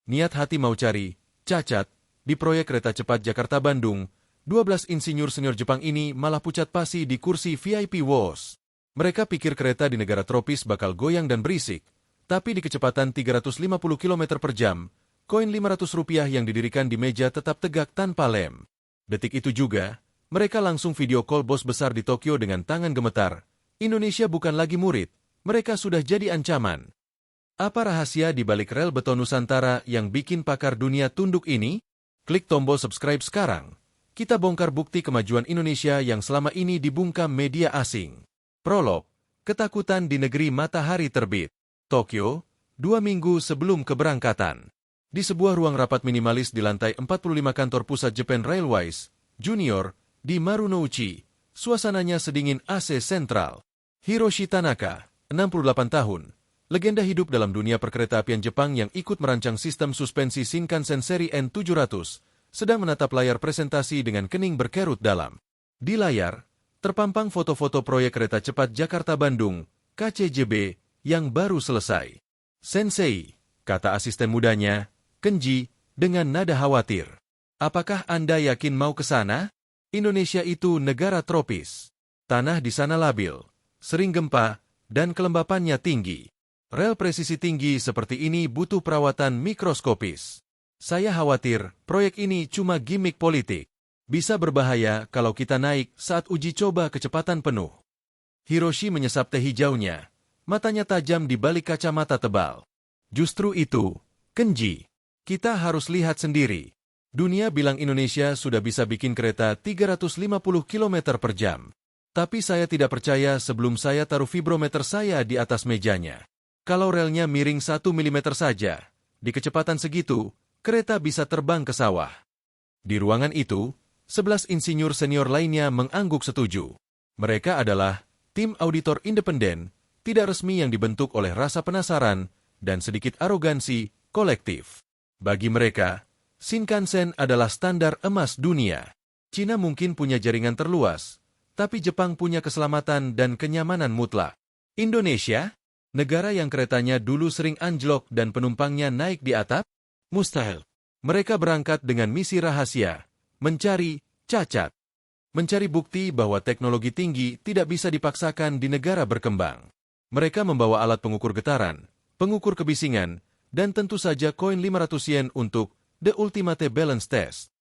Niat hati mau cari, cacat, di proyek kereta cepat Jakarta-Bandung, 12 insinyur senior Jepang ini malah pucat pasi di kursi VIP WOS. Mereka pikir kereta di negara tropis bakal goyang dan berisik, tapi di kecepatan 350 km per jam, koin Rp500 yang didirikan di meja tetap tegak tanpa lem. Detik itu juga, mereka langsung video call bos besar di Tokyo dengan tangan gemetar. Indonesia bukan lagi murid, mereka sudah jadi ancaman. Apa rahasia di balik rel beton Nusantara yang bikin pakar dunia tunduk ini? Klik tombol subscribe sekarang. Kita bongkar bukti kemajuan Indonesia yang selama ini dibungkam media asing. Prolog, ketakutan di negeri matahari terbit. Tokyo, 2 minggu sebelum keberangkatan. Di sebuah ruang rapat minimalis di lantai 45 kantor pusat Japan Railways, Junior, di Marunouchi, suasananya sedingin AC sentral. Hiroshi Tanaka, 68 tahun, legenda hidup dalam dunia perkeretaapian Jepang yang ikut merancang sistem suspensi Shinkansen seri N700, sedang menatap layar presentasi dengan kening berkerut dalam. Di layar, terpampang foto-foto proyek kereta cepat Jakarta-Bandung, KCJB, yang baru selesai. Sensei, kata asisten mudanya, Kenji, dengan nada khawatir. Apakah Anda yakin mau ke sana? Indonesia itu negara tropis. Tanah di sana labil, sering gempa, dan kelembapannya tinggi. Rel presisi tinggi seperti ini butuh perawatan mikroskopis. Saya khawatir proyek ini cuma gimmick politik. Bisa berbahaya kalau kita naik saat uji coba kecepatan penuh. Hiroshi menyesap teh hijaunya, matanya tajam di balik kacamata tebal. Justru itu, Kenji, kita harus lihat sendiri. Dunia bilang Indonesia sudah bisa bikin kereta 350 km per jam. Tapi saya tidak percaya sebelum saya taruh vibrometer saya di atas mejanya. Kalau relnya miring 1 mm saja, di kecepatan segitu, kereta bisa terbang ke sawah. Di ruangan itu, 11 insinyur senior lainnya mengangguk setuju. Mereka adalah tim auditor independen, tidak resmi yang dibentuk oleh rasa penasaran dan sedikit arogansi kolektif. Bagi mereka, Shinkansen adalah standar emas dunia. Cina mungkin punya jaringan terluas, tapi Jepang punya keselamatan dan kenyamanan mutlak. Indonesia, negara yang keretanya dulu sering anjlok dan penumpangnya naik di atap? Mustahil. Mereka berangkat dengan misi rahasia, mencari cacat. Mencari bukti bahwa teknologi tinggi tidak bisa dipaksakan di negara berkembang. Mereka membawa alat pengukur getaran, pengukur kebisingan, dan tentu saja koin 500 yen untuk The Ultimate Balance Test.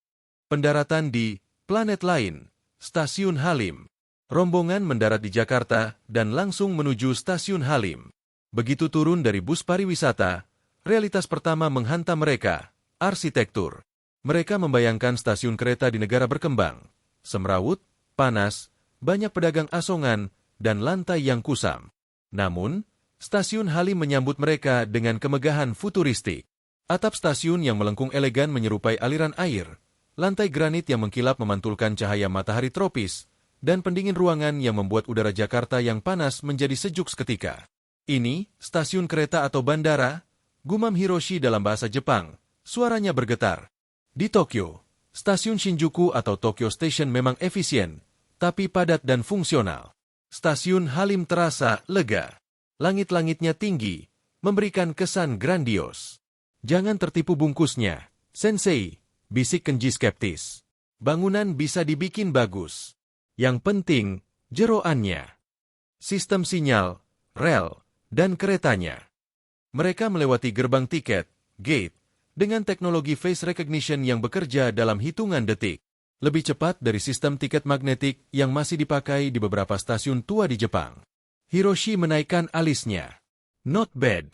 Pendaratan di planet lain, Stasiun Halim. Rombongan mendarat di Jakarta dan langsung menuju Stasiun Halim. Begitu turun dari bus pariwisata, realitas pertama menghantam mereka, arsitektur. Mereka membayangkan stasiun kereta di negara berkembang. Semrawut, panas, banyak pedagang asongan, dan lantai yang kusam. Namun, Stasiun Halim menyambut mereka dengan kemegahan futuristik. Atap stasiun yang melengkung elegan menyerupai aliran air, lantai granit yang mengkilap memantulkan cahaya matahari tropis, dan pendingin ruangan yang membuat udara Jakarta yang panas menjadi sejuk seketika. Ini, stasiun kereta atau bandara? Gumam Hiroshi dalam bahasa Jepang, suaranya bergetar. Di Tokyo, stasiun Shinjuku atau Tokyo Station memang efisien, tapi padat dan fungsional. Stasiun Halim terasa lega. Langit-langitnya tinggi, memberikan kesan grandios. Jangan tertipu bungkusnya, Sensei, bisik Kenji skeptis. Bangunan bisa dibikin bagus. Yang penting, jeroannya. Sistem sinyal, rel, dan keretanya. Mereka melewati gerbang tiket, gate, dengan teknologi face recognition yang bekerja dalam hitungan detik. Lebih cepat dari sistem tiket magnetik yang masih dipakai di beberapa stasiun tua di Jepang. Hiroshi menaikkan alisnya. Not bad.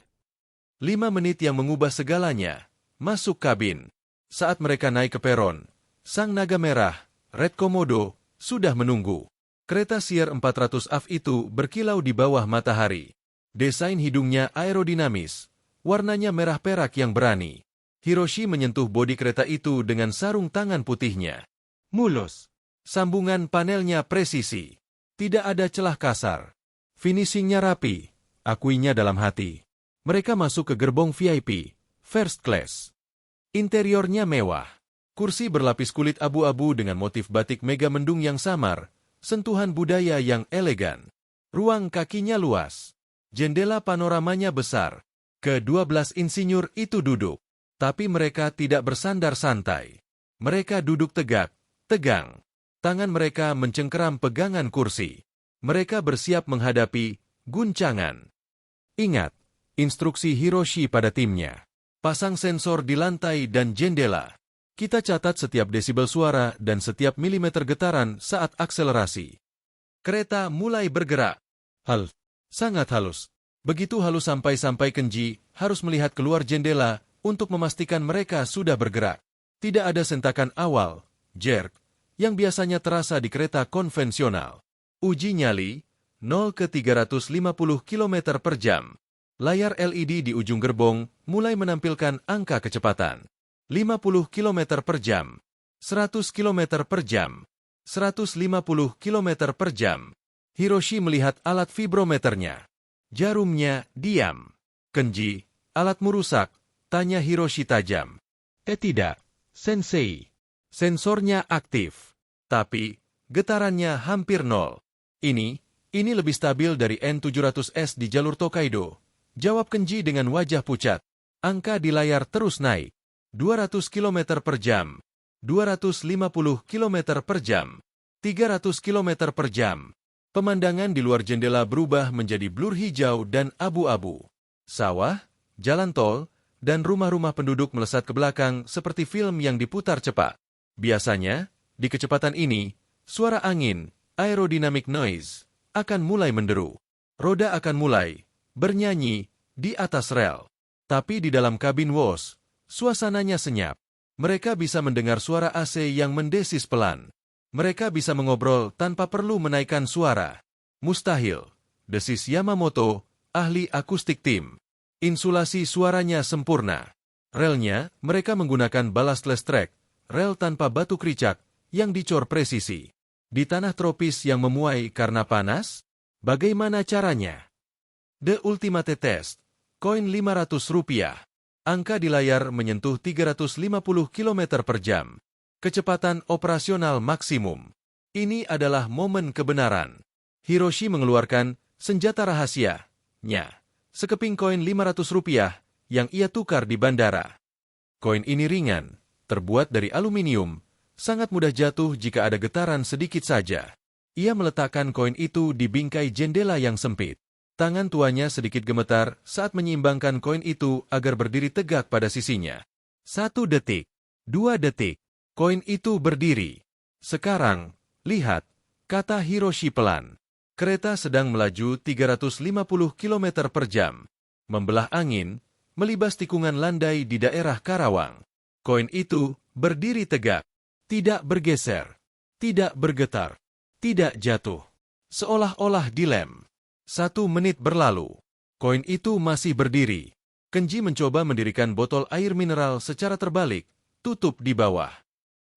5 menit yang mengubah segalanya. Masuk kabin. Saat mereka naik ke peron, sang naga merah, Red Komodo, sudah menunggu. Kereta Sier 400 AF itu berkilau di bawah matahari. Desain hidungnya aerodinamis, warnanya merah perak yang berani. Hiroshi menyentuh bodi kereta itu dengan sarung tangan putihnya. Mulus. Sambungan panelnya presisi. Tidak ada celah kasar. Finishingnya rapi, akuinya dalam hati. Mereka masuk ke gerbong VIP, first class. Interiornya mewah. Kursi berlapis kulit abu-abu dengan motif batik mega mendung yang samar, sentuhan budaya yang elegan. Ruang kakinya luas. Jendela panoramanya besar. Ke-12 insinyur itu duduk. Tapi mereka tidak bersandar santai. Mereka duduk tegak, tegang. Tangan mereka mencengkeram pegangan kursi. Mereka bersiap menghadapi guncangan. Ingat, instruksi Hiroshi pada timnya. Pasang sensor di lantai dan jendela. Kita catat setiap desibel suara dan setiap milimeter getaran saat akselerasi. Kereta mulai bergerak. Sangat halus. Begitu halus sampai Kenji harus melihat keluar jendela untuk memastikan mereka sudah bergerak. Tidak ada sentakan awal, jerk, yang biasanya terasa di kereta konvensional. Uji nyali, 0 ke 350 km per jam. Layar LED di ujung gerbong mulai menampilkan angka kecepatan. 50 km per jam, 100 km per jam, 150 km per jam. Hiroshi melihat alat vibrometernya. Jarumnya diam. Kenji, alatmu rusak, tanya Hiroshi tajam. Tidak, Sensei. Sensornya aktif. Tapi, getarannya hampir nol. Ini lebih stabil dari N700S di jalur Tokaido. Jawab Kenji dengan wajah pucat. Angka di layar terus naik. 200 km per jam, 250 km per jam, 300 km per jam. Pemandangan di luar jendela berubah menjadi blur hijau dan abu-abu. Sawah, jalan tol, dan rumah-rumah penduduk melesat ke belakang seperti film yang diputar cepat. Biasanya, di kecepatan ini, suara angin, aerodynamic noise, akan mulai menderu. Roda akan mulai bernyanyi di atas rel. Tapi di dalam kabin WOS, suasananya senyap. Mereka bisa mendengar suara AC yang mendesis pelan. Mereka bisa mengobrol tanpa perlu menaikkan suara. Mustahil, desis Yamamoto, ahli akustik tim. Insulasi suaranya sempurna. Relnya, mereka menggunakan ballastless track, rel tanpa batu kericak, yang dicor presisi. Di tanah tropis yang memuai karena panas? Bagaimana caranya? The Ultimate Test, koin Rp500. Angka di layar menyentuh 350 km per jam. Kecepatan operasional maksimum. Ini adalah momen kebenaran. Hiroshi mengeluarkan senjata rahasia-nya. Sekeping koin Rp500 yang ia tukar di bandara. Koin ini ringan, terbuat dari aluminium, sangat mudah jatuh jika ada getaran sedikit saja. Ia meletakkan koin itu di bingkai jendela yang sempit. Tangan tuanya sedikit gemetar saat menyeimbangkan koin itu agar berdiri tegak pada sisinya. 1 detik, 2 detik, koin itu berdiri. Sekarang, lihat, kata Hiroshi pelan. Kereta sedang melaju 350 km per jam. Membelah angin, melibas tikungan landai di daerah Karawang. Koin itu berdiri tegak, tidak bergeser, tidak bergetar, tidak jatuh. Seolah-olah dilem. 1 menit berlalu. Koin itu masih berdiri. Kenji mencoba mendirikan botol air mineral secara terbalik, tutup di bawah.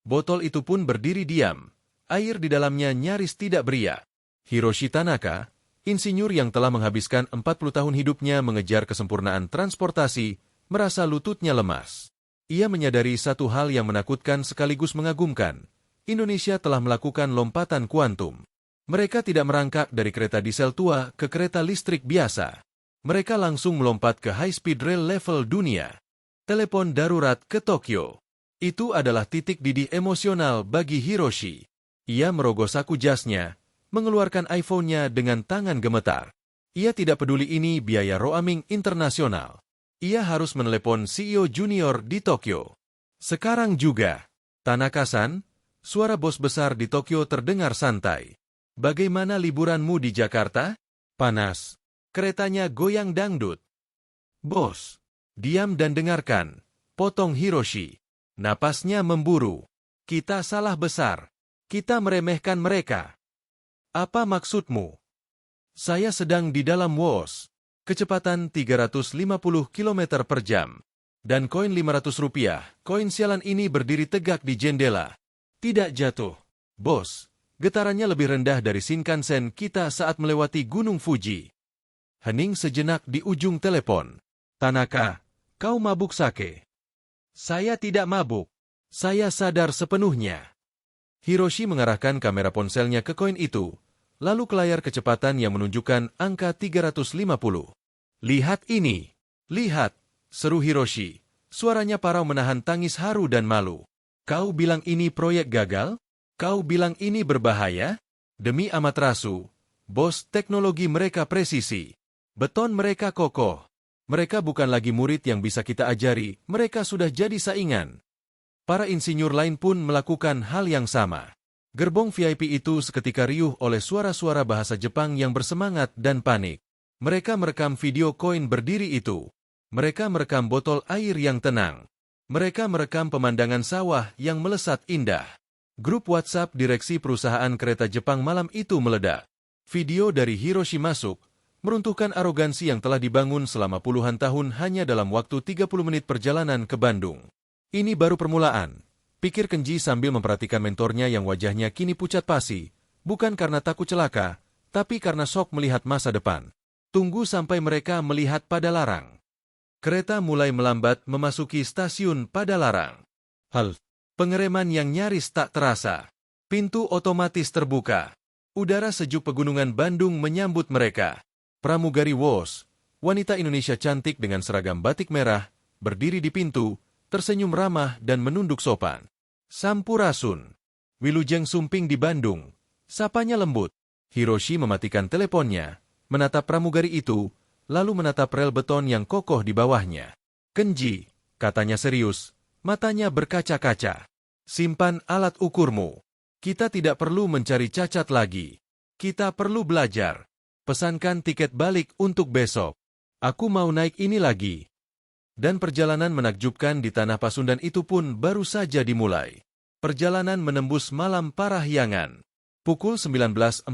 Botol itu pun berdiri diam. Air di dalamnya nyaris tidak beriak. Hiroshi Tanaka, insinyur yang telah menghabiskan 40 tahun hidupnya mengejar kesempurnaan transportasi, merasa lututnya lemas. Ia menyadari satu hal yang menakutkan sekaligus mengagumkan. Indonesia telah melakukan lompatan kuantum. Mereka tidak merangkak dari kereta diesel tua ke kereta listrik biasa. Mereka langsung melompat ke high-speed rail level dunia. Telepon darurat ke Tokyo. Itu adalah titik didih emosional bagi Hiroshi. Ia merogoh saku jasnya, mengeluarkan iPhone-nya dengan tangan gemetar. Ia tidak peduli ini biaya roaming internasional. Ia harus menelepon CEO junior di Tokyo. Sekarang juga. Tanaka-san, suara bos besar di Tokyo terdengar santai. Bagaimana liburanmu di Jakarta? Panas. Keretanya goyang dangdut. Bos, diam dan dengarkan. Potong Hiroshi. Napasnya memburu. Kita salah besar. Kita meremehkan mereka. Apa maksudmu? Saya sedang di dalam WOS. Kecepatan 350 km per jam. Dan koin Rp500. Koin sialan ini berdiri tegak di jendela. Tidak jatuh. Bos. Getarannya lebih rendah dari Shinkansen kita saat melewati Gunung Fuji. Hening sejenak di ujung telepon. Tanaka, kau mabuk sake? Saya tidak mabuk. Saya sadar sepenuhnya. Hiroshi mengarahkan kamera ponselnya ke koin itu, lalu ke layar kecepatan yang menunjukkan angka 350. Lihat ini. Lihat, seru Hiroshi, Suaranya parau menahan tangis haru dan malu. Kau bilang ini proyek gagal? Kau bilang ini berbahaya? Demi Amaterasu, bos, teknologi mereka presisi. Beton mereka kokoh. Mereka bukan lagi murid yang bisa kita ajari, mereka sudah jadi saingan. Para insinyur lain pun melakukan hal yang sama. Gerbong VIP itu seketika riuh oleh suara-suara bahasa Jepang yang bersemangat dan panik. Mereka merekam video koin berdiri itu. Mereka merekam botol air yang tenang. Mereka merekam pemandangan sawah yang melesat indah. Grup WhatsApp direksi perusahaan kereta Jepang malam itu meledak. Video dari Hiroshi masuk, meruntuhkan arogansi yang telah dibangun selama puluhan tahun hanya dalam waktu 30 menit perjalanan ke Bandung. Ini baru permulaan, pikir Kenji sambil memperhatikan mentornya yang wajahnya kini pucat pasi, bukan karena takut celaka, tapi karena shock melihat masa depan. Tunggu sampai mereka melihat Padalarang. Kereta mulai melambat memasuki stasiun Padalarang. Pengereman yang nyaris tak terasa. Pintu otomatis terbuka. Udara sejuk pegunungan Bandung menyambut mereka. Pramugari Wos, wanita Indonesia cantik dengan seragam batik merah, berdiri di pintu, tersenyum ramah dan menunduk sopan. Sampurasun. Wilujeng Sumping di Bandung. Sapanya lembut. Hiroshi mematikan teleponnya, menatap pramugari itu, lalu menatap rel beton yang kokoh di bawahnya. Kenji, katanya serius, matanya berkaca-kaca. Simpan alat ukurmu. Kita tidak perlu mencari cacat lagi. Kita perlu belajar. Pesankan tiket balik untuk besok. Aku mau naik ini lagi. Dan perjalanan menakjubkan di tanah Pasundan itu pun baru saja dimulai. Perjalanan menembus malam Parahyangan. Pukul 19.45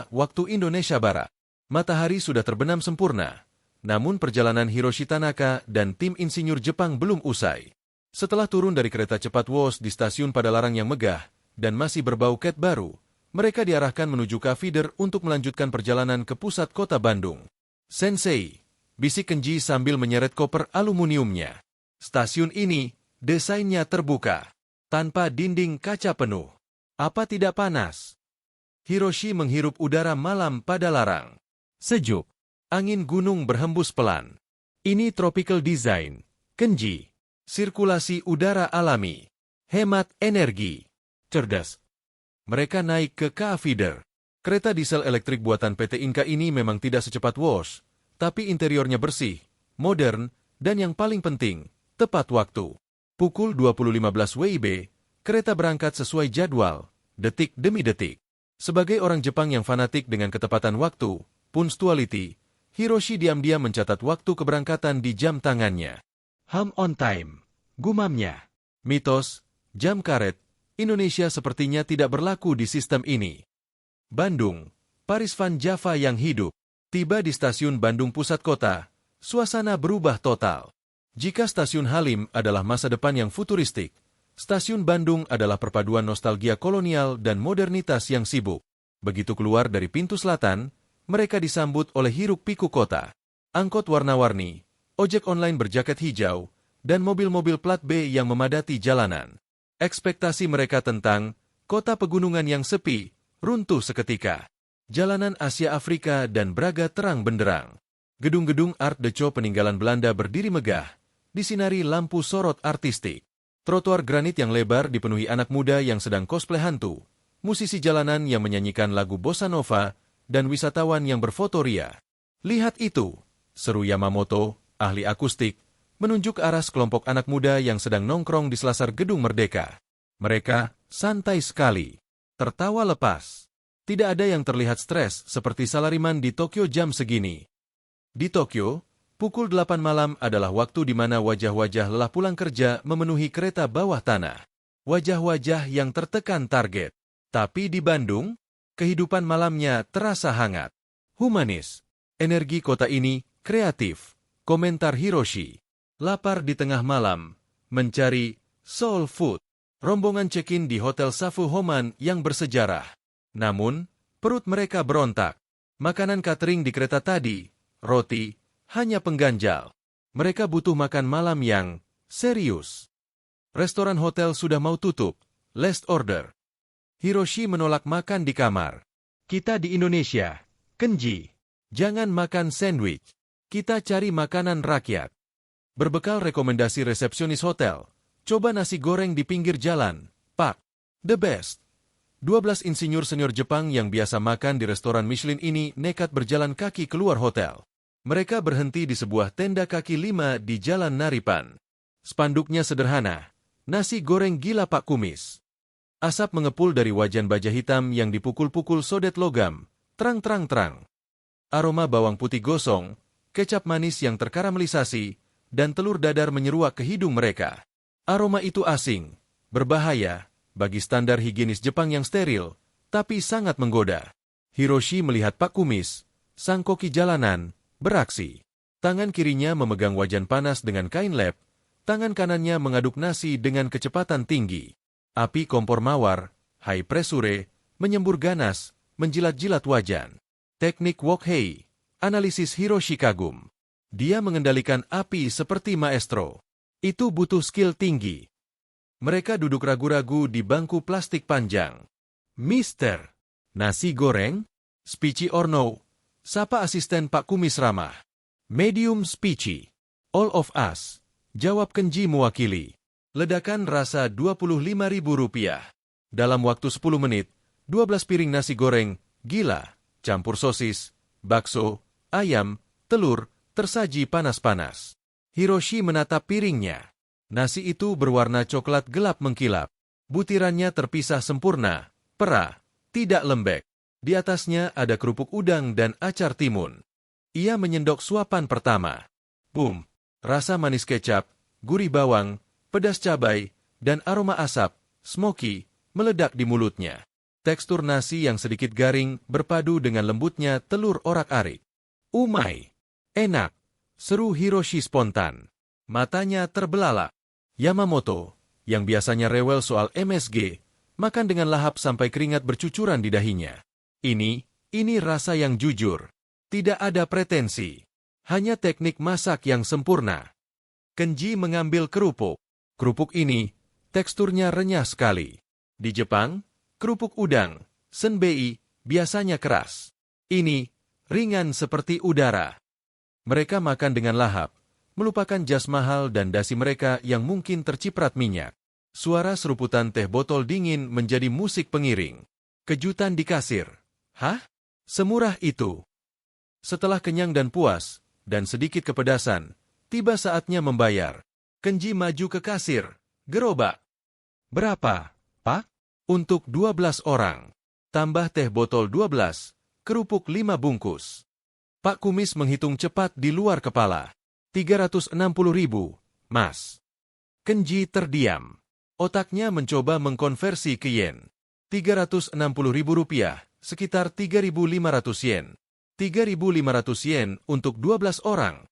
waktu Indonesia Barat. Matahari sudah terbenam sempurna, namun perjalanan Hiroshi Tanaka dan tim insinyur Jepang belum usai. Setelah turun dari kereta cepat Wos di stasiun Padalarang yang megah dan masih berbau ket baru, mereka diarahkan menuju ka feeder untuk melanjutkan perjalanan ke pusat kota Bandung. Sensei, bisik Kenji sambil menyeret koper aluminiumnya. Stasiun ini, desainnya terbuka, tanpa dinding kaca penuh. Apa tidak panas? Hiroshi menghirup udara malam Padalarang. Sejuk. Angin gunung berhembus pelan. Ini tropical design. Kenji. Sirkulasi udara alami. Hemat energi. Cerdas. Mereka naik ke KA Feeder. Kereta diesel elektrik buatan PT Inka ini memang tidak secepat Wos, tapi interiornya bersih, modern, dan yang paling penting, tepat waktu. Pukul 20.15 WIB, kereta berangkat sesuai jadwal, detik demi detik. Sebagai orang Jepang yang fanatik dengan ketepatan waktu, punctuality, Hiroshi diam-diam mencatat waktu keberangkatan di jam tangannya. On time, gumamnya. Mitos, jam karet, Indonesia sepertinya tidak berlaku di sistem ini. Bandung, Paris Van Java yang hidup. Tiba di stasiun Bandung pusat kota, suasana berubah total. Jika stasiun Halim adalah masa depan yang futuristik, stasiun Bandung adalah perpaduan nostalgia kolonial dan modernitas yang sibuk. Begitu keluar dari pintu selatan, mereka disambut oleh hiruk-pikuk kota. Angkot warna-warni, ojek online berjaket hijau, dan mobil-mobil plat B yang memadati jalanan. Ekspektasi mereka tentang kota pegunungan yang sepi, runtuh seketika. Jalanan Asia Afrika dan Braga terang benderang. Gedung-gedung Art Deco peninggalan Belanda berdiri megah, disinari lampu sorot artistik. Trotoar granit yang lebar dipenuhi anak muda yang sedang cosplay hantu, musisi jalanan yang menyanyikan lagu bossa nova, dan wisatawan yang berfotoria. Lihat itu, seru Yamamoto, ahli akustik, menunjuk ke arah sekelompok anak muda yang sedang nongkrong di selasar gedung Merdeka. Mereka santai sekali, tertawa lepas. Tidak ada yang terlihat stres seperti salariman di Tokyo jam segini. Di Tokyo, pukul 8 malam adalah waktu di mana wajah-wajah lelah pulang kerja memenuhi kereta bawah tanah. Wajah-wajah yang tertekan target. Tapi di Bandung, kehidupan malamnya terasa hangat. Humanis. Energi kota ini kreatif. Komentar Hiroshi. Lapar di tengah malam. Mencari soul food. Rombongan check-in di Hotel Safu Homan yang bersejarah. Namun, perut mereka berontak. Makanan catering di kereta tadi, roti, hanya pengganjal. Mereka butuh makan malam yang serius. Restoran hotel sudah mau tutup. Last order. Hiroshi menolak makan di kamar. Kita di Indonesia. Kenji. Jangan makan sandwich. Kita cari makanan rakyat. Berbekal rekomendasi resepsionis hotel, coba nasi goreng di pinggir jalan, Pak. The best. 12 insinyur senior Jepang yang biasa makan di restoran Michelin ini nekat berjalan kaki keluar hotel. Mereka berhenti di sebuah tenda kaki 5 di Jalan Naripan. Spanduknya sederhana, nasi goreng gila Pak Kumis. Asap mengepul dari wajan baja hitam yang dipukul-pukul sodet logam, terang-terang-terang. Aroma bawang putih gosong, kecap manis yang terkaramelisasi, dan telur dadar menyeruak ke hidung mereka. Aroma itu asing, berbahaya, bagi standar higienis Jepang yang steril, tapi sangat menggoda. Hiroshi melihat Pak Kumis, sang koki jalanan, beraksi. Tangan kirinya memegang wajan panas dengan kain lap, tangan kanannya mengaduk nasi dengan kecepatan tinggi. Api kompor mawar, high pressure, menyembur ganas, menjilat-jilat wajan. Teknik wok hei, analisis Hiroshi kagum. Dia mengendalikan api seperti maestro. Itu butuh skill tinggi. Mereka duduk ragu-ragu di bangku plastik panjang. Mister, nasi goreng? Spicy or no? Sapa asisten Pak Kumis ramah. Medium spicy. All of us. Jawab Kenji mewakili. Ledakan rasa Rp25.000. Dalam waktu 10 menit, 12 piring nasi goreng, gila, campur sosis, bakso, ayam, telur, tersaji panas-panas. Hiroshi menatap piringnya. Nasi itu berwarna coklat gelap mengkilap. Butirannya terpisah sempurna, perah, tidak lembek. Di atasnya ada kerupuk udang dan acar timun. Ia menyendok suapan pertama. Boom! Rasa manis kecap, gurih bawang, pedas cabai, dan aroma asap, smoky, meledak di mulutnya. Tekstur nasi yang sedikit garing berpadu dengan lembutnya telur orak-arik. Umai! Enak! Seru Hiroshi spontan. Matanya terbelalak. Yamamoto, yang biasanya rewel soal MSG, makan dengan lahap sampai keringat bercucuran di dahinya. Ini rasa yang jujur. Tidak ada pretensi. Hanya teknik masak yang sempurna. Kenji mengambil kerupuk. Kerupuk ini, teksturnya renyah sekali. Di Jepang, kerupuk udang, senbei, biasanya keras. Ini, ringan seperti udara. Mereka makan dengan lahap, melupakan jas mahal dan dasi mereka yang mungkin terciprat minyak. Suara seruputan teh botol dingin menjadi musik pengiring. Kejutan di kasir. Hah? Semurah itu? Setelah kenyang dan puas, dan sedikit kepedasan, tiba saatnya membayar. Kenji maju ke kasir. Gerobak. Berapa, Pak? Untuk 12 orang. Tambah teh botol 12, kerupuk 5 bungkus. Pak Kumis menghitung cepat di luar kepala. 360.000, Mas. Kenji terdiam. Otaknya mencoba mengkonversi ke yen. 360.000 rupiah, sekitar 3.500 yen. 3.500 yen untuk 12 orang.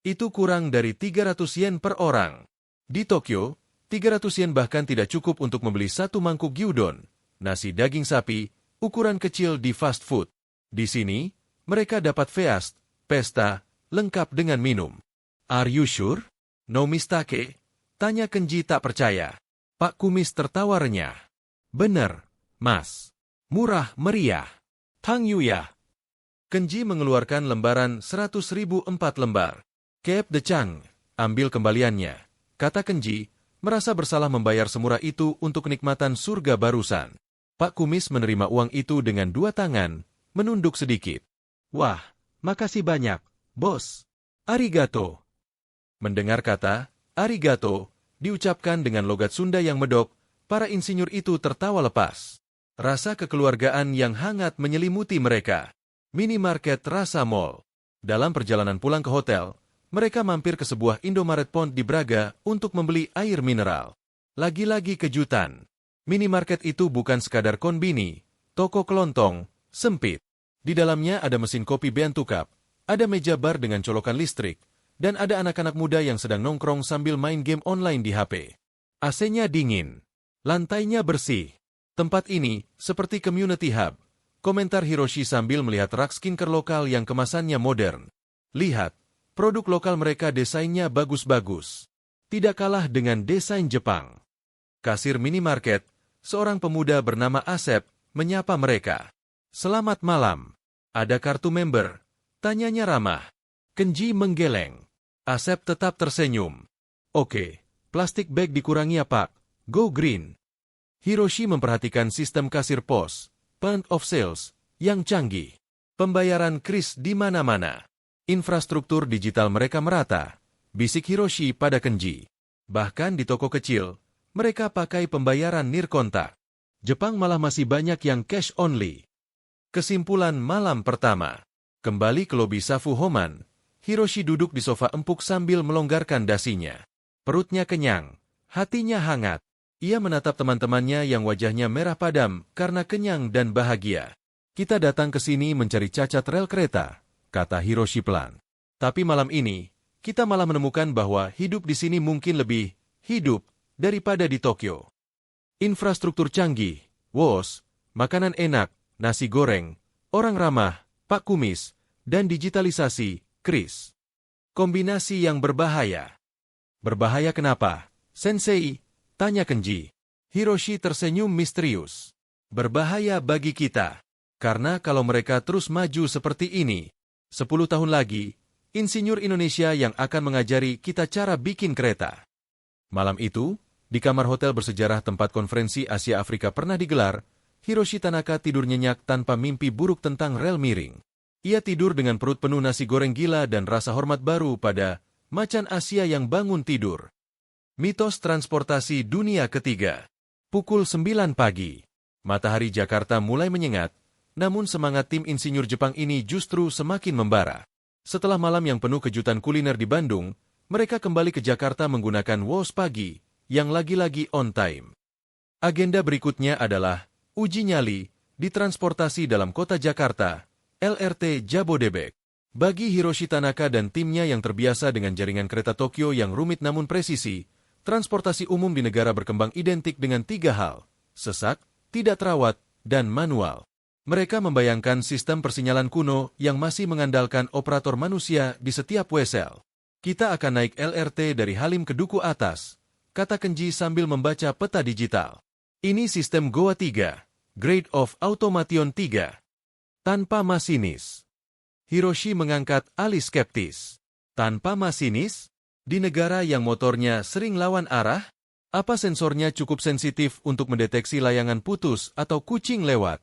Itu kurang dari 300 yen per orang. Di Tokyo, 300 yen bahkan tidak cukup untuk membeli satu mangkuk gyudon, nasi daging sapi, ukuran kecil di fast food. Di sini, mereka dapat feast, pesta, lengkap dengan minum. Are you sure? No mistake? Tanya Kenji tak percaya. Pak Kumis tertawa renyah. Bener, Mas. Murah meriah. Tang Yuya. Kenji mengeluarkan lembaran 100.000 4 lembar. Keep the chang, ambil kembaliannya. Kata Kenji, merasa bersalah membayar semurah itu untuk kenikmatan surga barusan. Pak Kumis menerima uang itu dengan 2 tangan, menunduk sedikit. Wah, makasih banyak, bos. Arigato. Mendengar kata, arigato, diucapkan dengan logat Sunda yang medok, para insinyur itu tertawa lepas. Rasa kekeluargaan yang hangat menyelimuti mereka. Minimarket rasa mall. Dalam perjalanan pulang ke hotel, mereka mampir ke sebuah Indomaret Pond di Braga untuk membeli air mineral. Lagi-lagi kejutan. Minimarket itu bukan sekadar konbini, toko kelontong, sempit. Di dalamnya ada mesin kopi Bentukap, ada meja bar dengan colokan listrik, dan ada anak-anak muda yang sedang nongkrong sambil main game online di HP. AC-nya dingin. Lantainya bersih. Tempat ini seperti community hub. Komentar Hiroshi sambil melihat rak skincare lokal yang kemasannya modern. Lihat, produk lokal mereka desainnya bagus-bagus. Tidak kalah dengan desain Jepang. Kasir minimarket, seorang pemuda bernama Asep, menyapa mereka. Selamat malam. Ada kartu member? Tanyanya ramah. Kenji menggeleng. Asep tetap tersenyum. Oke, plastik bag dikurangi ya Pak. Go green. Hiroshi memperhatikan sistem kasir pos, point of sales, yang canggih. Pembayaran kris di mana-mana. Infrastruktur digital mereka merata. Bisik Hiroshi pada Kenji. Bahkan di toko kecil, mereka pakai pembayaran nirkontak. Jepang malah masih banyak yang cash only. Kesimpulan malam pertama. Kembali ke lobi Safu Homan, Hiroshi duduk di sofa empuk sambil melonggarkan dasinya. Perutnya kenyang, hatinya hangat. Ia menatap teman-temannya yang wajahnya merah padam karena kenyang dan bahagia. Kita datang ke sini mencari cacat rel kereta, kata Hiroshi pelan. Tapi malam ini, kita malah menemukan bahwa hidup di sini mungkin lebih hidup daripada di Tokyo. Infrastruktur canggih, WOS, makanan enak, nasi goreng, orang ramah, Pak Kumis, dan digitalisasi, Kris. Kombinasi yang berbahaya. Berbahaya kenapa, Sensei? Tanya Kenji. Hiroshi tersenyum misterius. Berbahaya bagi kita. Karena kalau mereka terus maju seperti ini, 10 tahun lagi, insinyur Indonesia yang akan mengajari kita cara bikin kereta. Malam itu, di kamar hotel bersejarah tempat konferensi Asia Afrika pernah digelar, Hiroshi Tanaka tidur nyenyak tanpa mimpi buruk tentang rel miring. Ia tidur dengan perut penuh nasi goreng gila dan rasa hormat baru pada macan Asia yang bangun tidur. Mitos transportasi dunia ketiga. Pukul 9 pagi. Matahari Jakarta mulai menyengat, namun semangat tim insinyur Jepang ini justru semakin membara. Setelah malam yang penuh kejutan kuliner di Bandung, mereka kembali ke Jakarta menggunakan WOS pagi, yang lagi-lagi on time. Agenda berikutnya adalah uji nyali di transportasi dalam kota Jakarta, LRT Jabodebek. Bagi Hiroshi Tanaka dan timnya yang terbiasa dengan jaringan kereta Tokyo yang rumit namun presisi, transportasi umum di negara berkembang identik dengan 3 hal, sesak, tidak terawat, dan manual. Mereka membayangkan sistem persinyalan kuno yang masih mengandalkan operator manusia di setiap wesel. Kita akan naik LRT dari Halim ke Duku Atas, kata Kenji sambil membaca peta digital. Ini sistem GOA 3, Grade of Automation 3. Tanpa masinis. Hiroshi mengangkat alis skeptis. Tanpa masinis? Di negara yang motornya sering lawan arah, apa sensornya cukup sensitif untuk mendeteksi layangan putus atau kucing lewat?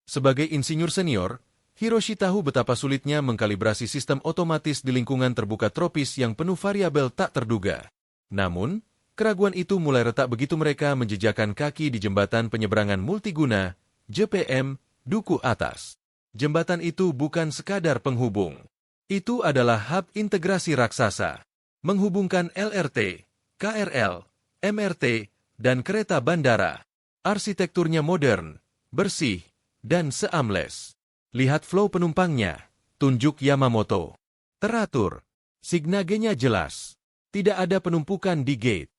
Sebagai insinyur senior, Hiroshi tahu betapa sulitnya mengkalibrasi sistem otomatis di lingkungan terbuka tropis yang penuh variabel tak terduga. Namun, keraguan itu mulai retak begitu mereka menjejakkan kaki di jembatan penyeberangan multiguna, JPM, Duku Atas. Jembatan itu bukan sekadar penghubung. Itu adalah hub integrasi raksasa. Menghubungkan LRT, KRL, MRT, dan kereta bandara. Arsitekturnya modern, bersih, dan seamless. Lihat flow penumpangnya, tunjuk Yamamoto. Teratur, signagenya jelas. Tidak ada penumpukan di gate.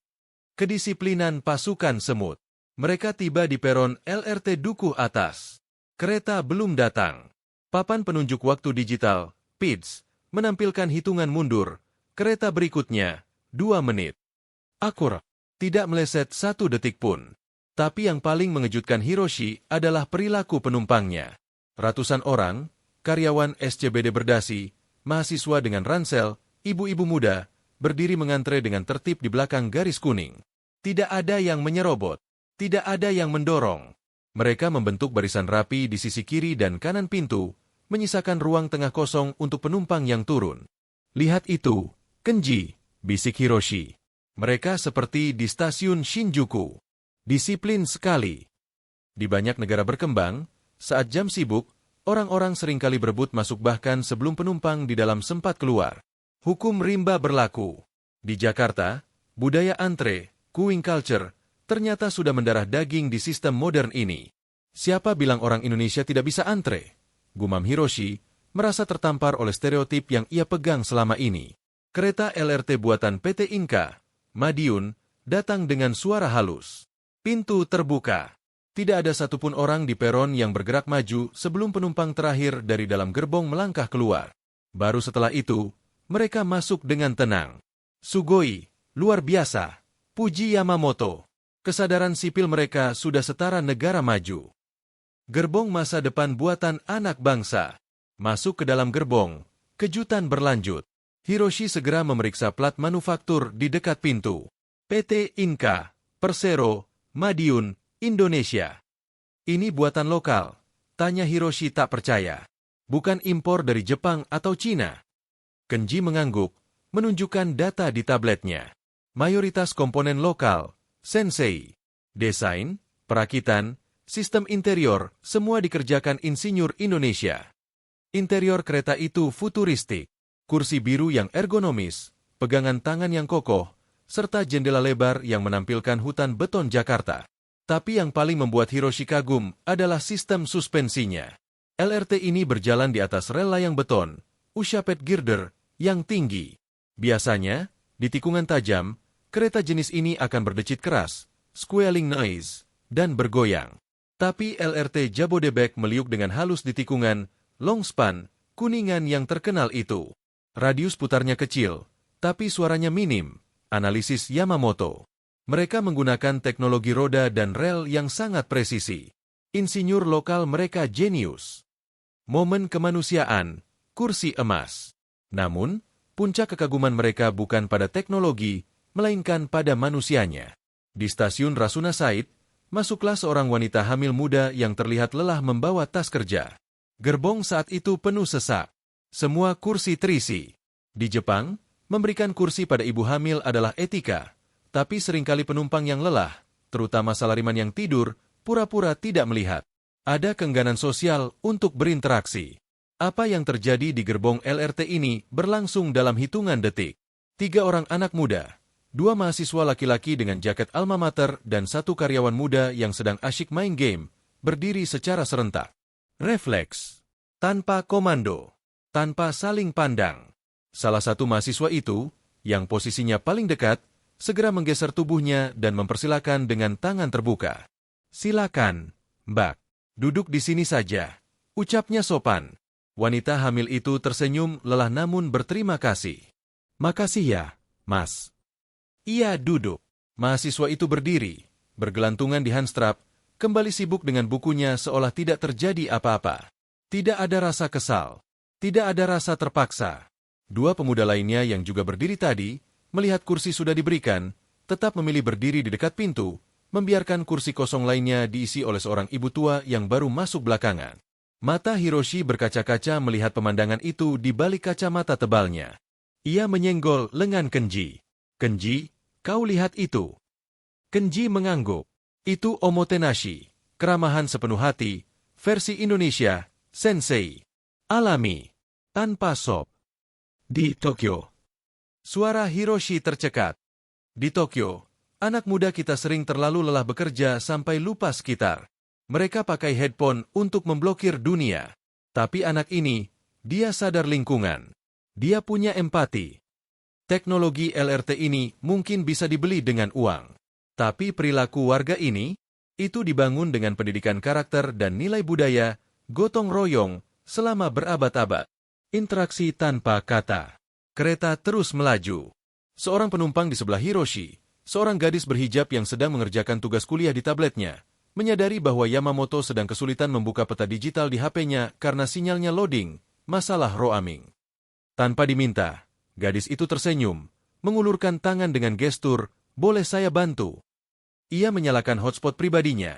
Kedisiplinan pasukan semut. Mereka tiba di peron LRT Duku Atas. Kereta belum datang. Papan penunjuk waktu digital, PIDS, menampilkan hitungan mundur. Kereta berikutnya, 2 menit. Akurat, tidak meleset 1 detik pun. Tapi yang paling mengejutkan Hiroshi adalah perilaku penumpangnya. Ratusan orang, karyawan SCBD berdasi, mahasiswa dengan ransel, ibu-ibu muda, berdiri mengantre dengan tertib di belakang garis kuning. Tidak ada yang menyerobot, tidak ada yang mendorong. Mereka membentuk barisan rapi di sisi kiri dan kanan pintu, menyisakan ruang tengah kosong untuk penumpang yang turun. Lihat itu. Kenji, bisik Hiroshi. Mereka seperti di stasiun Shinjuku. Disiplin sekali. Di banyak negara berkembang, saat jam sibuk, orang-orang seringkali berebut masuk bahkan sebelum penumpang di dalam sempat keluar. Hukum rimba berlaku. Di Jakarta, budaya antre, queuing culture, ternyata sudah mendarah daging di sistem modern ini. Siapa bilang orang Indonesia tidak bisa antre? Gumam Hiroshi, merasa tertampar oleh stereotip yang ia pegang selama ini. Kereta LRT buatan PT Inka, Madiun, datang dengan suara halus. Pintu terbuka. Tidak ada satupun orang di peron yang bergerak maju sebelum penumpang terakhir dari dalam gerbong melangkah keluar. Baru setelah itu, mereka masuk dengan tenang. Sugoi, luar biasa. Puji Yamamoto. Kesadaran sipil mereka sudah setara negara maju. Gerbong masa depan buatan anak bangsa. Masuk ke dalam gerbong, kejutan berlanjut. Hiroshi segera memeriksa plat manufaktur di dekat pintu. PT Inka, Persero, Madiun, Indonesia. Ini buatan lokal, tanya Hiroshi tak percaya. Bukan impor dari Jepang atau Cina. Kenji mengangguk, menunjukkan data di tabletnya. Mayoritas komponen lokal, Sensei. Desain, perakitan, sistem interior, semua dikerjakan insinyur Indonesia. Interior kereta itu futuristik. Kursi biru yang ergonomis, pegangan tangan yang kokoh, serta jendela lebar yang menampilkan hutan beton Jakarta. Tapi yang paling membuat Hiroshi kagum adalah sistem suspensinya. LRT ini berjalan di atas rel layang beton, ushaped girder, yang tinggi. Biasanya, di tikungan tajam, kereta jenis ini akan berdecit keras, squealing noise, dan bergoyang. Tapi LRT Jabodebek meliuk dengan halus di tikungan, long span, Kuningan yang terkenal itu. Radius putarnya kecil, tapi suaranya minim, analisis Yamamoto. Mereka menggunakan teknologi roda dan rel yang sangat presisi. Insinyur lokal mereka jenius. Momen kemanusiaan, kursi emas. Namun, puncak kekaguman mereka bukan pada teknologi, melainkan pada manusianya. Di stasiun Rasuna Said, masuklah seorang wanita hamil muda yang terlihat lelah membawa tas kerja. Gerbong saat itu penuh sesak. Semua kursi terisi. Di Jepang, memberikan kursi pada ibu hamil adalah etika, tapi seringkali penumpang yang lelah, terutama salariman yang tidur, pura-pura tidak melihat. Ada keengganan sosial untuk berinteraksi. Apa yang terjadi di gerbong LRT ini berlangsung dalam hitungan detik. 3 orang anak muda, 2 mahasiswa laki-laki dengan jaket alma mater dan 1 karyawan muda yang sedang asyik main game, berdiri secara serentak. Refleks. Tanpa komando. Tanpa saling pandang. Salah satu mahasiswa itu, yang posisinya paling dekat, segera menggeser tubuhnya dan mempersilakan dengan tangan terbuka. Silakan, Mbak. Duduk di sini saja. Ucapnya sopan. Wanita hamil itu tersenyum lelah namun berterima kasih. Makasih ya, Mas. Ia duduk. Mahasiswa itu berdiri, bergelantungan di handstrap, kembali sibuk dengan bukunya seolah tidak terjadi apa-apa. Tidak ada rasa kesal. Tidak ada rasa terpaksa. 2 pemuda lainnya yang juga berdiri tadi, melihat kursi sudah diberikan, tetap memilih berdiri di dekat pintu, membiarkan kursi kosong lainnya diisi oleh seorang ibu tua yang baru masuk belakangan. Mata Hiroshi berkaca-kaca melihat pemandangan itu di balik kacamata tebalnya. Ia menyenggol lengan Kenji. Kenji, kau lihat itu. Kenji mengangguk. Itu omotenashi, keramahan sepenuh hati, versi Indonesia, Sensei. Alami. Tanpa sop. Di Tokyo. Suara Hiroshi tercekat. Di Tokyo, anak muda kita sering terlalu lelah bekerja sampai lupa sekitar. Mereka pakai headphone untuk memblokir dunia. Tapi anak ini, dia sadar lingkungan. Dia punya empati. Teknologi LRT ini mungkin bisa dibeli dengan uang. Tapi perilaku warga ini, itu dibangun dengan pendidikan karakter dan nilai budaya, gotong royong, selama berabad-abad. Interaksi tanpa kata. Kereta terus melaju. Seorang penumpang di sebelah Hiroshi, seorang gadis berhijab yang sedang mengerjakan tugas kuliah di tabletnya, menyadari bahwa Yamamoto sedang kesulitan membuka peta digital di HP-nya karena sinyalnya loading, masalah roaming. Tanpa diminta, gadis itu tersenyum, mengulurkan tangan dengan gestur, "Boleh saya bantu?" Ia menyalakan hotspot pribadinya,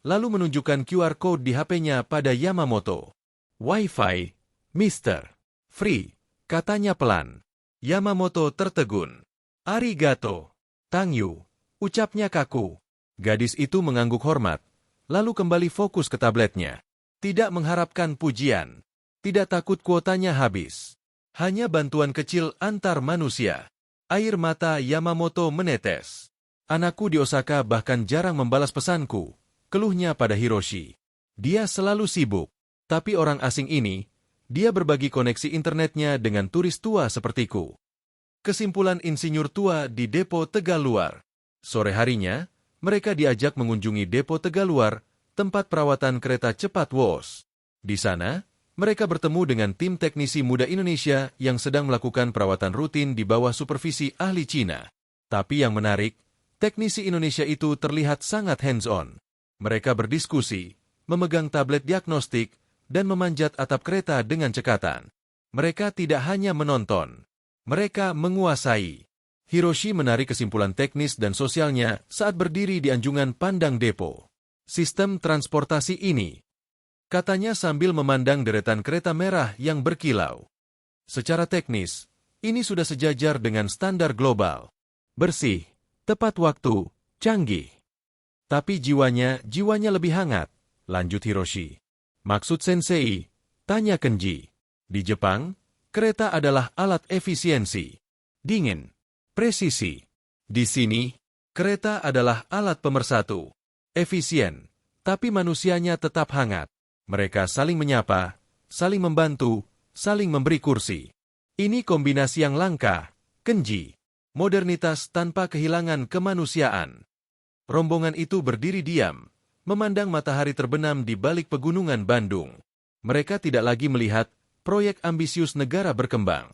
lalu menunjukkan QR code di HP-nya pada Yamamoto. "Wi-Fi, Mister. Free," katanya pelan. Yamamoto tertegun. "Arigato. Tangyu," ucapnya kaku. Gadis itu mengangguk hormat, lalu kembali fokus ke tabletnya. Tidak mengharapkan pujian. Tidak takut kuotanya habis. Hanya bantuan kecil antar manusia. Air mata Yamamoto menetes. "Anakku di Osaka bahkan jarang membalas pesanku," keluhnya pada Hiroshi. "Dia selalu sibuk. Tapi orang asing ini, dia berbagi koneksi internetnya dengan turis tua sepertiku." Kesimpulan insinyur tua di Depo Tegaluar. Sore harinya, mereka diajak mengunjungi Depo Tegaluar, tempat perawatan kereta cepat WOS. Di sana, mereka bertemu dengan tim teknisi muda Indonesia yang sedang melakukan perawatan rutin di bawah supervisi ahli Cina. Tapi yang menarik, teknisi Indonesia itu terlihat sangat hands-on. Mereka berdiskusi, memegang tablet diagnostik, dan memanjat atap kereta dengan cekatan. Mereka tidak hanya menonton. Mereka menguasai. Hiroshi menarik kesimpulan teknis dan sosialnya saat berdiri di anjungan pandang depo. Sistem transportasi ini, katanya sambil memandang deretan kereta merah yang berkilau. Secara teknis, ini sudah sejajar dengan standar global. Bersih, tepat waktu, canggih. Tapi jiwanya lebih hangat, lanjut Hiroshi. Maksud Sensei, tanya Kenji. Di Jepang, kereta adalah alat efisiensi, dingin, presisi. Di sini, kereta adalah alat pemersatu, efisien, tapi manusianya tetap hangat. Mereka saling menyapa, saling membantu, saling memberi kursi. Ini kombinasi yang langka, Kenji. Modernitas tanpa kehilangan kemanusiaan. Rombongan itu berdiri diam, memandang matahari terbenam di balik pegunungan Bandung. Mereka tidak lagi melihat proyek ambisius negara berkembang.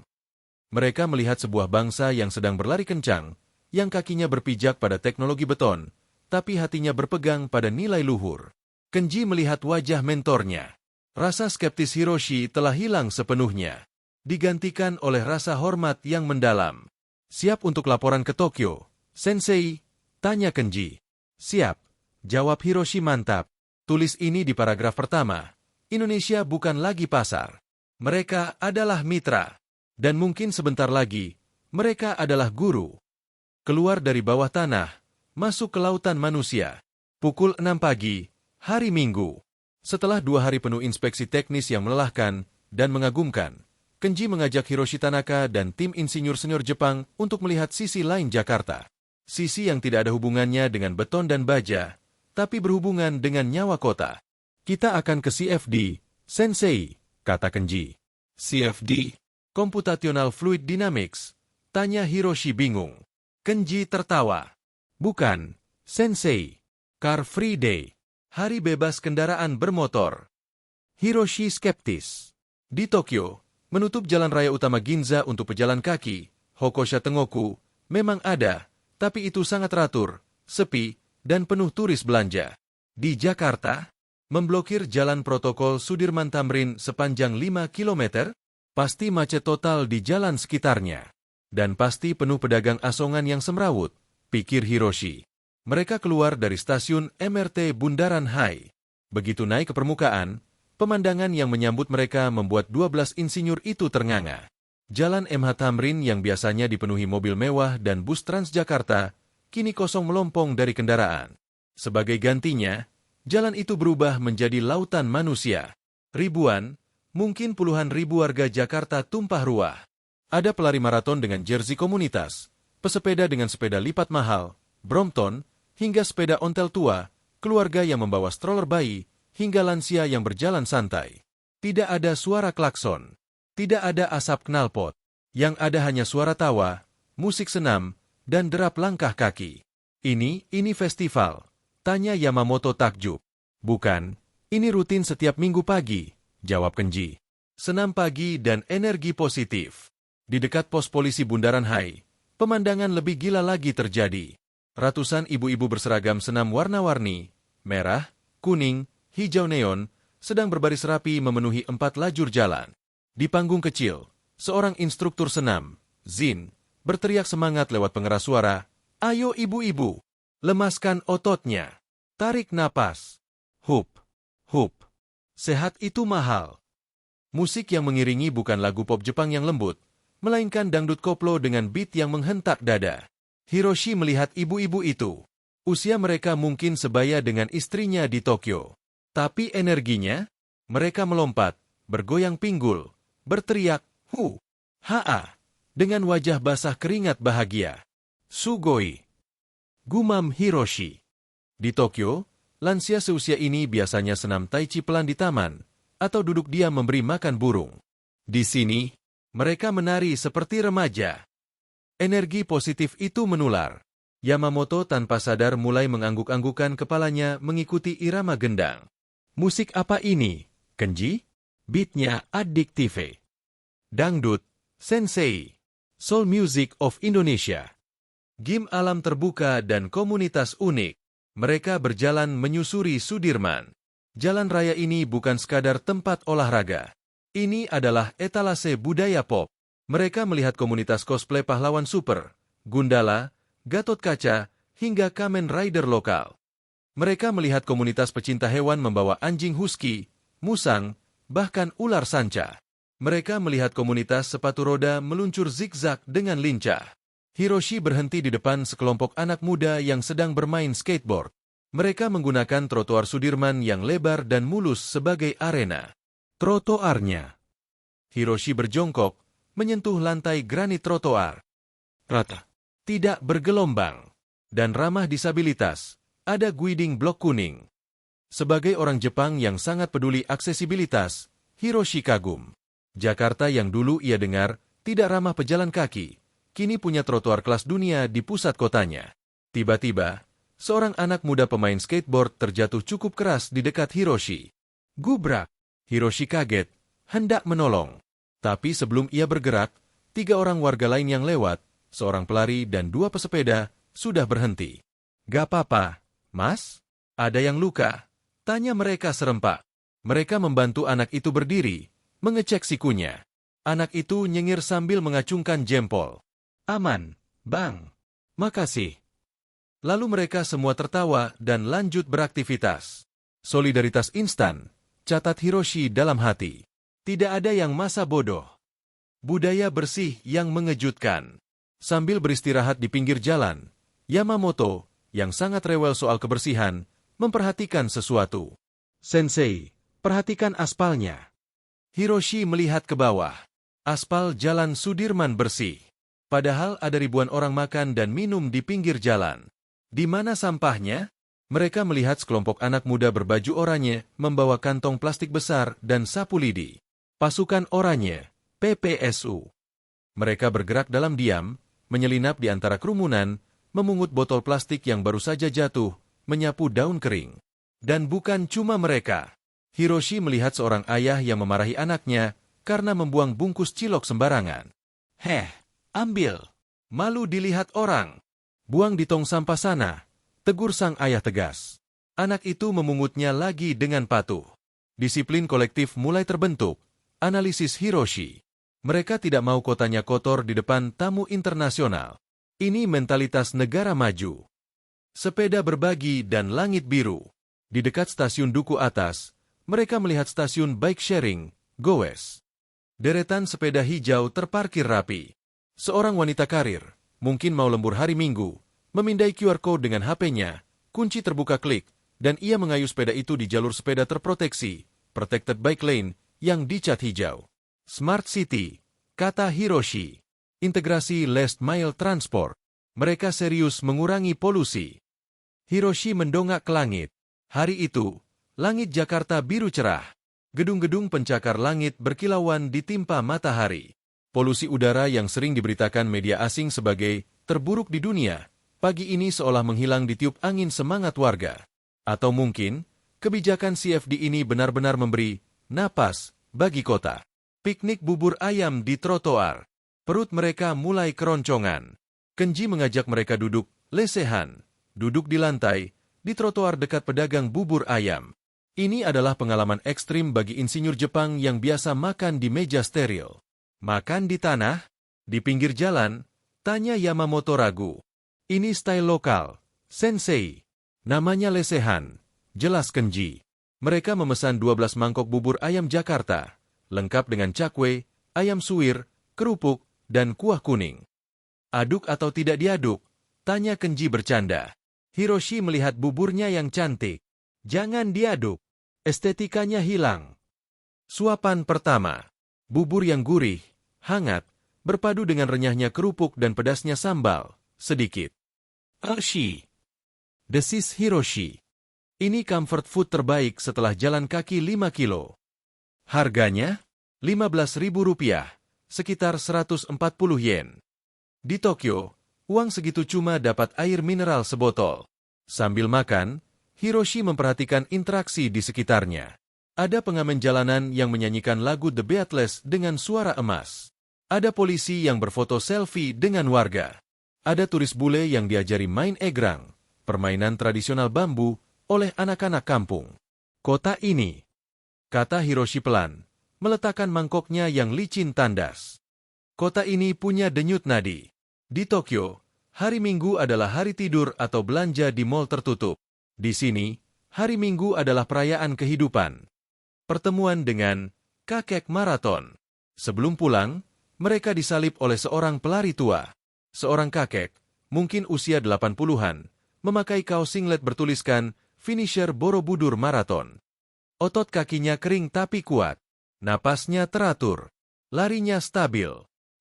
Mereka melihat sebuah bangsa yang sedang berlari kencang, yang kakinya berpijak pada teknologi beton, tapi hatinya berpegang pada nilai luhur. Kenji melihat wajah mentornya. Rasa skeptis Hiroshi telah hilang sepenuhnya, digantikan oleh rasa hormat yang mendalam. Siap untuk laporan ke Tokyo, Sensei? Tanya Kenji. Siap, jawab Hiroshi mantap. Tulis ini di paragraf pertama. Indonesia bukan lagi pasar. Mereka adalah mitra. Dan mungkin sebentar lagi, mereka adalah guru. Keluar dari bawah tanah, masuk ke lautan manusia. Pukul 6 pagi, hari Minggu. Setelah 2 hari penuh inspeksi teknis yang melelahkan dan mengagumkan, Kenji mengajak Hiroshi Tanaka dan tim insinyur senior Jepang untuk melihat sisi lain Jakarta. Sisi yang tidak ada hubungannya dengan beton dan baja, tapi berhubungan dengan nyawa kota. Kita akan ke CFD, Sensei, kata Kenji. CFD? Computational Fluid Dynamics? Tanya Hiroshi bingung. Kenji tertawa. Bukan, Sensei. Car Free Day. Hari bebas kendaraan bermotor. Hiroshi skeptis. Di Tokyo, menutup jalan raya utama Ginza untuk pejalan kaki, Hokosha Tengoku, memang ada, tapi itu sangat teratur, sepi, dan penuh turis belanja. Di Jakarta, memblokir jalan protokol Sudirman Tamrin sepanjang 5 km, pasti macet total di jalan sekitarnya. Dan pasti penuh pedagang asongan yang semrawut, pikir Hiroshi. Mereka keluar dari stasiun MRT Bundaran Hai. Begitu naik ke permukaan, pemandangan yang menyambut mereka membuat 12 insinyur itu ternganga. Jalan MH Tamrin yang biasanya dipenuhi mobil mewah dan bus Transjakarta, kini kosong melompong dari kendaraan. Sebagai gantinya, jalan itu berubah menjadi lautan manusia. Ribuan, mungkin puluhan ribu warga Jakarta tumpah ruah. Ada pelari maraton dengan jersey komunitas, pesepeda dengan sepeda lipat mahal, Brompton, hingga sepeda ontel tua, keluarga yang membawa stroller bayi, hingga lansia yang berjalan santai. Tidak ada suara klakson. Tidak ada asap knalpot. Yang ada hanya suara tawa, musik senam, dan derap langkah kaki. Ini festival. Tanya Yamamoto takjub. Bukan, ini rutin setiap minggu pagi, jawab Kenji. Senam pagi dan energi positif. Di dekat pos polisi Bundaran Hai, pemandangan lebih gila lagi terjadi. Ratusan ibu-ibu berseragam senam warna-warni, merah, kuning, hijau neon, sedang berbaris rapi memenuhi 4 lajur jalan. Di panggung kecil, seorang instruktur senam, Zin, berteriak semangat lewat pengeras suara, "Ayo ibu-ibu, lemaskan ototnya, tarik napas, hup, hup." Sehat itu mahal. Musik yang mengiringi bukan lagu pop Jepang yang lembut, melainkan dangdut koplo dengan beat yang menghentak dada. Hiroshi melihat ibu-ibu itu. Usia mereka mungkin sebaya dengan istrinya di Tokyo. Tapi energinya, mereka melompat, bergoyang pinggul, berteriak, "Hu! Ha-a!" dengan wajah basah keringat bahagia. Sugoi! Gumam Hiroshi. Di Tokyo, lansia seusia ini biasanya senam tai chi pelan di taman, atau duduk diam memberi makan burung. Di sini, mereka menari seperti remaja. Energi positif itu menular. Yamamoto tanpa sadar mulai mengangguk-anggukan kepalanya mengikuti irama gendang. Musik apa ini, Kenji? Beatnya adiktif. Dangdut, Sensei. Soul Music of Indonesia. Game alam terbuka dan komunitas unik. Mereka berjalan menyusuri Sudirman. Jalan raya ini bukan sekadar tempat olahraga. Ini adalah etalase budaya pop. Mereka melihat komunitas cosplay pahlawan super, Gundala, Gatot Kaca, hingga Kamen Rider lokal. Mereka melihat komunitas pecinta hewan membawa anjing husky, musang, bahkan ular sanca. Mereka melihat komunitas sepatu roda meluncur zigzag dengan lincah. Hiroshi berhenti di depan sekelompok anak muda yang sedang bermain skateboard. Mereka menggunakan trotoar Sudirman yang lebar dan mulus sebagai arena. Trotoarnya. Hiroshi berjongkok, menyentuh lantai granit trotoar. Rata. Tidak bergelombang. Dan ramah disabilitas. Ada guiding blok kuning. Sebagai orang Jepang yang sangat peduli aksesibilitas, Hiroshi kagum. Jakarta yang dulu ia dengar tidak ramah pejalan kaki, kini punya trotoar kelas dunia di pusat kotanya. Tiba-tiba, seorang anak muda pemain skateboard terjatuh cukup keras di dekat Hiroshi. Gubrak! Hiroshi kaget, hendak menolong. Tapi sebelum ia bergerak, 3 orang warga lain yang lewat, seorang pelari dan 2 pesepeda, sudah berhenti. Gak apa-apa, Mas? Ada yang luka? Tanya mereka serempak. Mereka membantu anak itu berdiri, mengecek sikunya. Anak itu nyengir sambil mengacungkan jempol. Aman, Bang. Makasih. Lalu mereka semua tertawa dan lanjut beraktivitas. Solidaritas instan, catat Hiroshi dalam hati. Tidak ada yang masa bodoh. Budaya bersih yang mengejutkan. Sambil beristirahat di pinggir jalan, Yamamoto, yang sangat rewel soal kebersihan, memperhatikan sesuatu. Sensei, perhatikan aspalnya. Hiroshi melihat ke bawah. Aspal jalan Sudirman bersih. Padahal ada ribuan orang makan dan minum di pinggir jalan. Di mana sampahnya? Mereka melihat sekelompok anak muda berbaju oranye membawa kantong plastik besar dan sapu lidi. Pasukan Oranye, PPSU. Mereka bergerak dalam diam, menyelinap di antara kerumunan, memungut botol plastik yang baru saja jatuh, menyapu daun kering. Dan bukan cuma mereka. Hiroshi melihat seorang ayah yang memarahi anaknya karena membuang bungkus cilok sembarangan. Heh, ambil. Malu dilihat orang. Buang di tong sampah sana, tegur sang ayah tegas. Anak itu memungutnya lagi dengan patuh. Disiplin kolektif mulai terbentuk, analisis Hiroshi. Mereka tidak mau kotanya kotor di depan tamu internasional. Ini mentalitas negara maju. Sepeda berbagi dan langit biru. Di dekat stasiun Duku Atas, mereka melihat stasiun bike sharing, Goes. Deretan sepeda hijau terparkir rapi. Seorang wanita karir, mungkin mau lembur hari Minggu, memindai QR Code dengan HP-nya, kunci terbuka klik, dan ia mengayuh sepeda itu di jalur sepeda terproteksi, Protected Bike Lane, yang dicat hijau. Smart City, kata Hiroshi. Integrasi Last Mile Transport. Mereka serius mengurangi polusi. Hiroshi mendongak ke langit. Hari itu, langit Jakarta biru cerah. Gedung-gedung pencakar langit berkilauan ditimpa matahari. Polusi udara yang sering diberitakan media asing sebagai terburuk di dunia, pagi ini seolah menghilang ditiup angin semangat warga. Atau mungkin, kebijakan CFD ini benar-benar memberi napas bagi kota. Piknik bubur ayam di trotoar. Perut mereka mulai keroncongan. Kenji mengajak mereka duduk lesehan, duduk di lantai, di trotoar dekat pedagang bubur ayam. Ini adalah pengalaman ekstrim bagi insinyur Jepang yang biasa makan di meja steril. Makan di tanah? Di pinggir jalan? Tanya Yamamoto ragu. Ini style lokal, sensei. Namanya lesehan, jelas Kenji. Mereka memesan 12 mangkok bubur ayam Jakarta, lengkap dengan cakwe, ayam suwir, kerupuk, dan kuah kuning. Aduk atau tidak diaduk? Tanya Kenji bercanda. Hiroshi melihat buburnya yang cantik. Jangan diaduk. Estetikanya hilang. Suapan pertama. Bubur yang gurih, hangat, berpadu dengan renyahnya kerupuk dan pedasnya sambal, sedikit. Hiroshi. Desis Hiroshi. Ini comfort food terbaik setelah jalan kaki 5 kilo. Harganya? Rp15.000, sekitar 140 yen. Di Tokyo, uang segitu cuma dapat air mineral sebotol. Sambil makan, Hiroshi memperhatikan interaksi di sekitarnya. Ada pengamen jalanan yang menyanyikan lagu The Beatles dengan suara emas. Ada polisi yang berfoto selfie dengan warga. Ada turis bule yang diajari main egrang, permainan tradisional bambu, oleh anak-anak kampung. Kota ini, kata Hiroshi pelan, meletakkan mangkoknya yang licin tandas. Kota ini punya denyut nadi. Di Tokyo, hari Minggu adalah hari tidur atau belanja di mal tertutup. Di sini, hari Minggu adalah perayaan kehidupan. Pertemuan dengan kakek maraton. Sebelum pulang, mereka disalib oleh seorang pelari tua. Seorang kakek, mungkin usia 80-an, memakai kaos singlet bertuliskan finisher Borobudur Marathon. Otot kakinya kering tapi kuat. Napasnya teratur. Larinya stabil.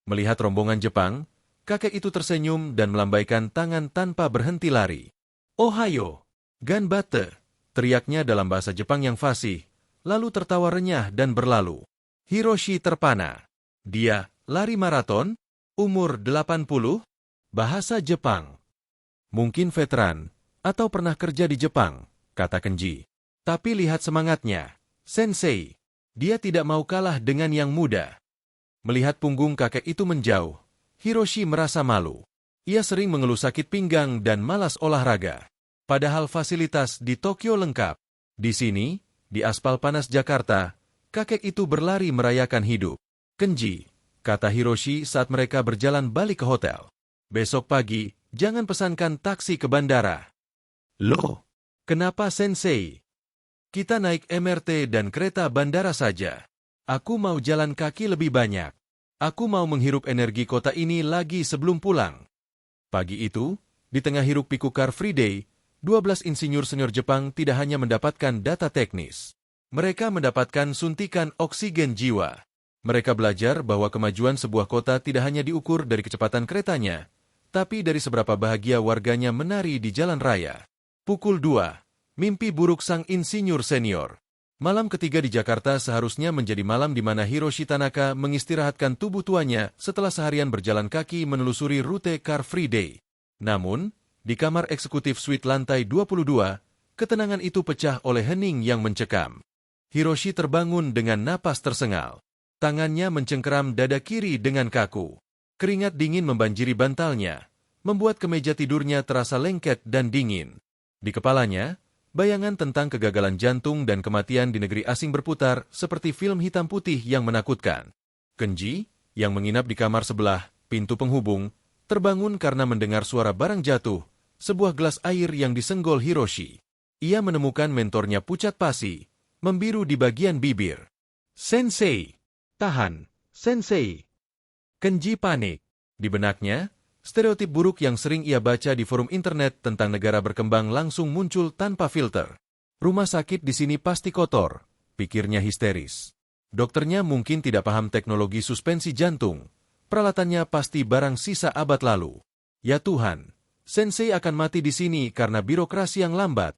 Melihat rombongan Jepang, kakek itu tersenyum dan melambaikan tangan tanpa berhenti lari. Ohayo, ganbatte, teriaknya dalam bahasa Jepang yang fasih, lalu tertawa renyah dan berlalu. Hiroshi terpana. Dia, lari maraton, umur 80, bahasa Jepang. Mungkin veteran, atau pernah kerja di Jepang, kata Kenji. Tapi lihat semangatnya, Sensei. Dia tidak mau kalah dengan yang muda. Melihat punggung kakek itu menjauh, Hiroshi merasa malu. Ia sering mengeluh sakit pinggang dan malas olahraga. Padahal fasilitas di Tokyo lengkap. Di sini, di aspal panas Jakarta, kakek itu berlari merayakan hidup. Kenji, kata Hiroshi saat mereka berjalan balik ke hotel. Besok pagi, jangan pesankan taksi ke bandara. Loh, kenapa Sensei? Kita naik MRT dan kereta bandara saja. Aku mau jalan kaki lebih banyak. Aku mau menghirup energi kota ini lagi sebelum pulang. Pagi itu, di tengah hiruk-pikuk Car Free Day, 12 insinyur senior Jepang tidak hanya mendapatkan data teknis. Mereka mendapatkan suntikan oksigen jiwa. Mereka belajar bahwa kemajuan sebuah kota tidak hanya diukur dari kecepatan keretanya, tapi dari seberapa bahagia warganya menari di jalan raya. Pukul 2, mimpi buruk sang insinyur senior. Malam ketiga di Jakarta seharusnya menjadi malam di mana Hiroshi Tanaka mengistirahatkan tubuh tuanya setelah seharian berjalan kaki menelusuri rute Car Free Day. Namun, di kamar eksekutif suite lantai 22, ketenangan itu pecah oleh hening yang mencekam. Hiroshi terbangun dengan napas tersengal. Tangannya mencengkeram dada kiri dengan kaku. Keringat dingin membanjiri bantalnya, membuat kemeja tidurnya terasa lengket dan dingin. Di kepalanya, bayangan tentang kegagalan jantung dan kematian di negeri asing berputar seperti film hitam putih yang menakutkan. Kenji, yang menginap di kamar sebelah, pintu penghubung, terbangun karena mendengar suara barang jatuh, sebuah gelas air yang disenggol Hiroshi. Ia menemukan mentornya pucat pasi, membiru di bagian bibir. Sensei! Tahan, Sensei! Kenji panik. Di benaknya, stereotip buruk yang sering ia baca di forum internet tentang negara berkembang langsung muncul tanpa filter. Rumah sakit di sini pasti kotor, pikirnya histeris. Dokternya mungkin tidak paham teknologi suspensi jantung. Peralatannya pasti barang sisa abad lalu. Ya Tuhan, Sensei akan mati di sini karena birokrasi yang lambat.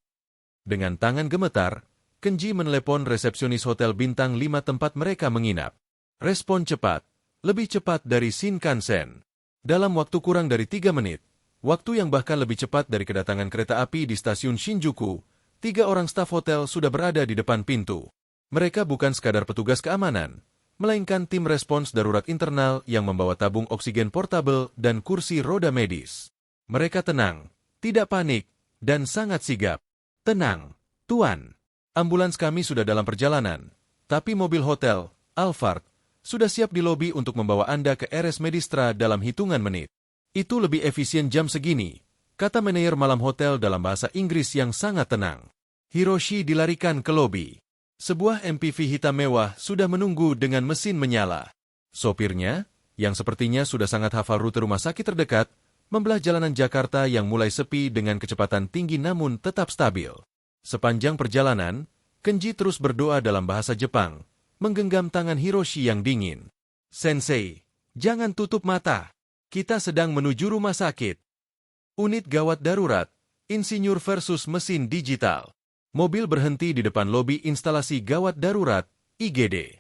Dengan tangan gemetar, Kenji menelepon resepsionis hotel bintang 5 tempat mereka menginap. Respon cepat, lebih cepat dari Shinkansen. Dalam waktu kurang dari 3 menit, waktu yang bahkan lebih cepat dari kedatangan kereta api di stasiun Shinjuku, 3 orang staf hotel sudah berada di depan pintu. Mereka bukan sekadar petugas keamanan, melainkan tim respons darurat internal yang membawa tabung oksigen portabel dan kursi roda medis. Mereka tenang, tidak panik, dan sangat sigap. Tenang, Tuan. Ambulans kami sudah dalam perjalanan, tapi mobil hotel, Alphard, sudah siap di lobi untuk membawa Anda ke RS Medistra dalam hitungan menit. Itu lebih efisien jam segini, kata manajer malam hotel dalam bahasa Inggris yang sangat tenang. Hiroshi dilarikan ke lobi. Sebuah MPV hitam mewah sudah menunggu dengan mesin menyala. Sopirnya, yang sepertinya sudah sangat hafal rute rumah sakit terdekat, membelah jalanan Jakarta yang mulai sepi dengan kecepatan tinggi namun tetap stabil. Sepanjang perjalanan, Kenji terus berdoa dalam bahasa Jepang, menggenggam tangan Hiroshi yang dingin. Sensei, jangan tutup mata. Kita sedang menuju rumah sakit. Unit gawat darurat, insinyur versus mesin digital. Mobil berhenti di depan lobi instalasi gawat darurat, IGD.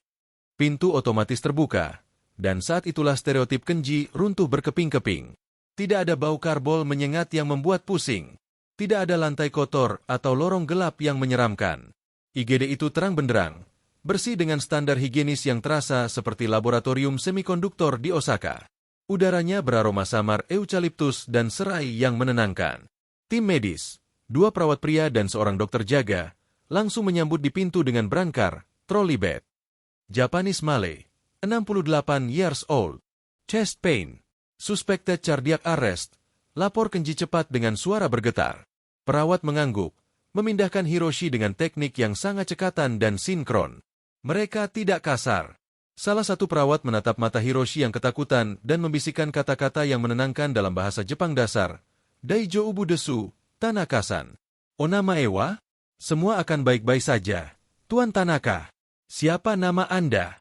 Pintu otomatis terbuka, dan saat itulah stereotip Kenji runtuh berkeping-keping. Tidak ada bau karbol menyengat yang membuat pusing. Tidak ada lantai kotor atau lorong gelap yang menyeramkan. IGD itu terang benderang, bersih dengan standar higienis yang terasa seperti laboratorium semikonduktor di Osaka. Udaranya beraroma samar eukaliptus dan serai yang menenangkan. Tim medis, 2 perawat pria dan seorang dokter jaga, langsung menyambut di pintu dengan berangkar, trolley bed. Japanese Malay, 68 years old. Chest pain. Suspected cardiac arrest. Lapor Kenji cepat dengan suara bergetar. Perawat mengangguk, memindahkan Hiroshi dengan teknik yang sangat cekatan dan sinkron. Mereka tidak kasar. Salah satu perawat menatap mata Hiroshi yang ketakutan dan membisikkan kata-kata yang menenangkan dalam bahasa Jepang dasar. Daijo ubu desu, Tanaka-san. Onama ewa? Semua akan baik-baik saja. Tuan Tanaka, siapa nama Anda?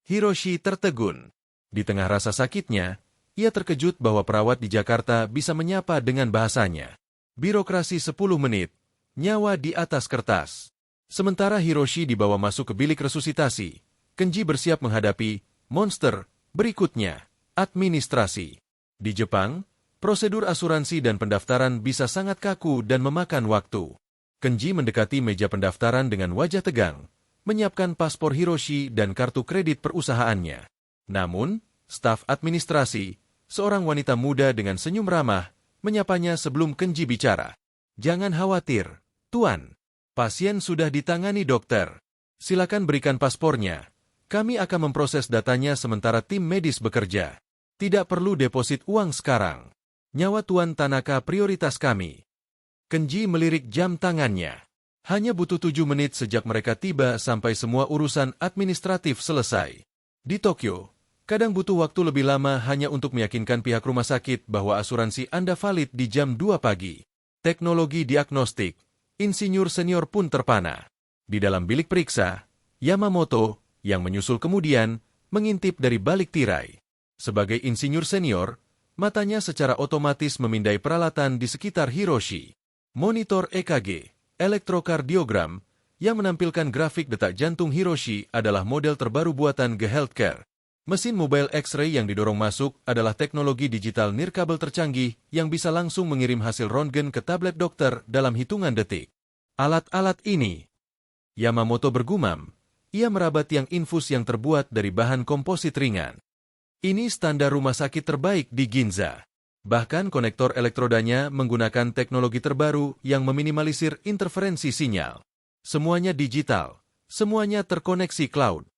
Hiroshi tertegun. Di tengah rasa sakitnya, ia terkejut bahwa perawat di Jakarta bisa menyapa dengan bahasanya. Birokrasi 10 menit, nyawa di atas kertas. Sementara Hiroshi dibawa masuk ke bilik resusitasi, Kenji bersiap menghadapi monster berikutnya, administrasi. Di Jepang, prosedur asuransi dan pendaftaran bisa sangat kaku dan memakan waktu. Kenji mendekati meja pendaftaran dengan wajah tegang, menyiapkan paspor Hiroshi dan kartu kredit perusahaannya. Namun, staf administrasi, seorang wanita muda dengan senyum ramah, menyapanya sebelum Kenji bicara. Jangan khawatir, Tuan. Pasien sudah ditangani dokter. Silakan berikan paspornya. Kami akan memproses datanya sementara tim medis bekerja. Tidak perlu deposit uang sekarang. Nyawa Tuan Tanaka prioritas kami. Kenji melirik jam tangannya. Hanya butuh 7 menit sejak mereka tiba sampai semua urusan administratif selesai. Di Tokyo, kadang butuh waktu lebih lama hanya untuk meyakinkan pihak rumah sakit bahwa asuransi Anda valid di jam 2 pagi. Teknologi diagnostik, insinyur senior pun terpana. Di dalam bilik periksa, Yamamoto, yang menyusul kemudian, mengintip dari balik tirai. Sebagai insinyur senior, matanya secara otomatis memindai peralatan di sekitar Hiroshi. Monitor EKG, elektrokardiogram, yang menampilkan grafik detak jantung Hiroshi adalah model terbaru buatan Ge Healthcare. Mesin mobile X-ray yang didorong masuk adalah teknologi digital nirkabel tercanggih yang bisa langsung mengirim hasil röntgen ke tablet dokter dalam hitungan detik. Alat-alat ini, Yamamoto bergumam, ia meraba tiang infus yang terbuat dari bahan komposit ringan. Ini standar rumah sakit terbaik di Ginza. Bahkan konektor elektrodanya menggunakan teknologi terbaru yang meminimalisir interferensi sinyal. Semuanya digital, semuanya terkoneksi cloud.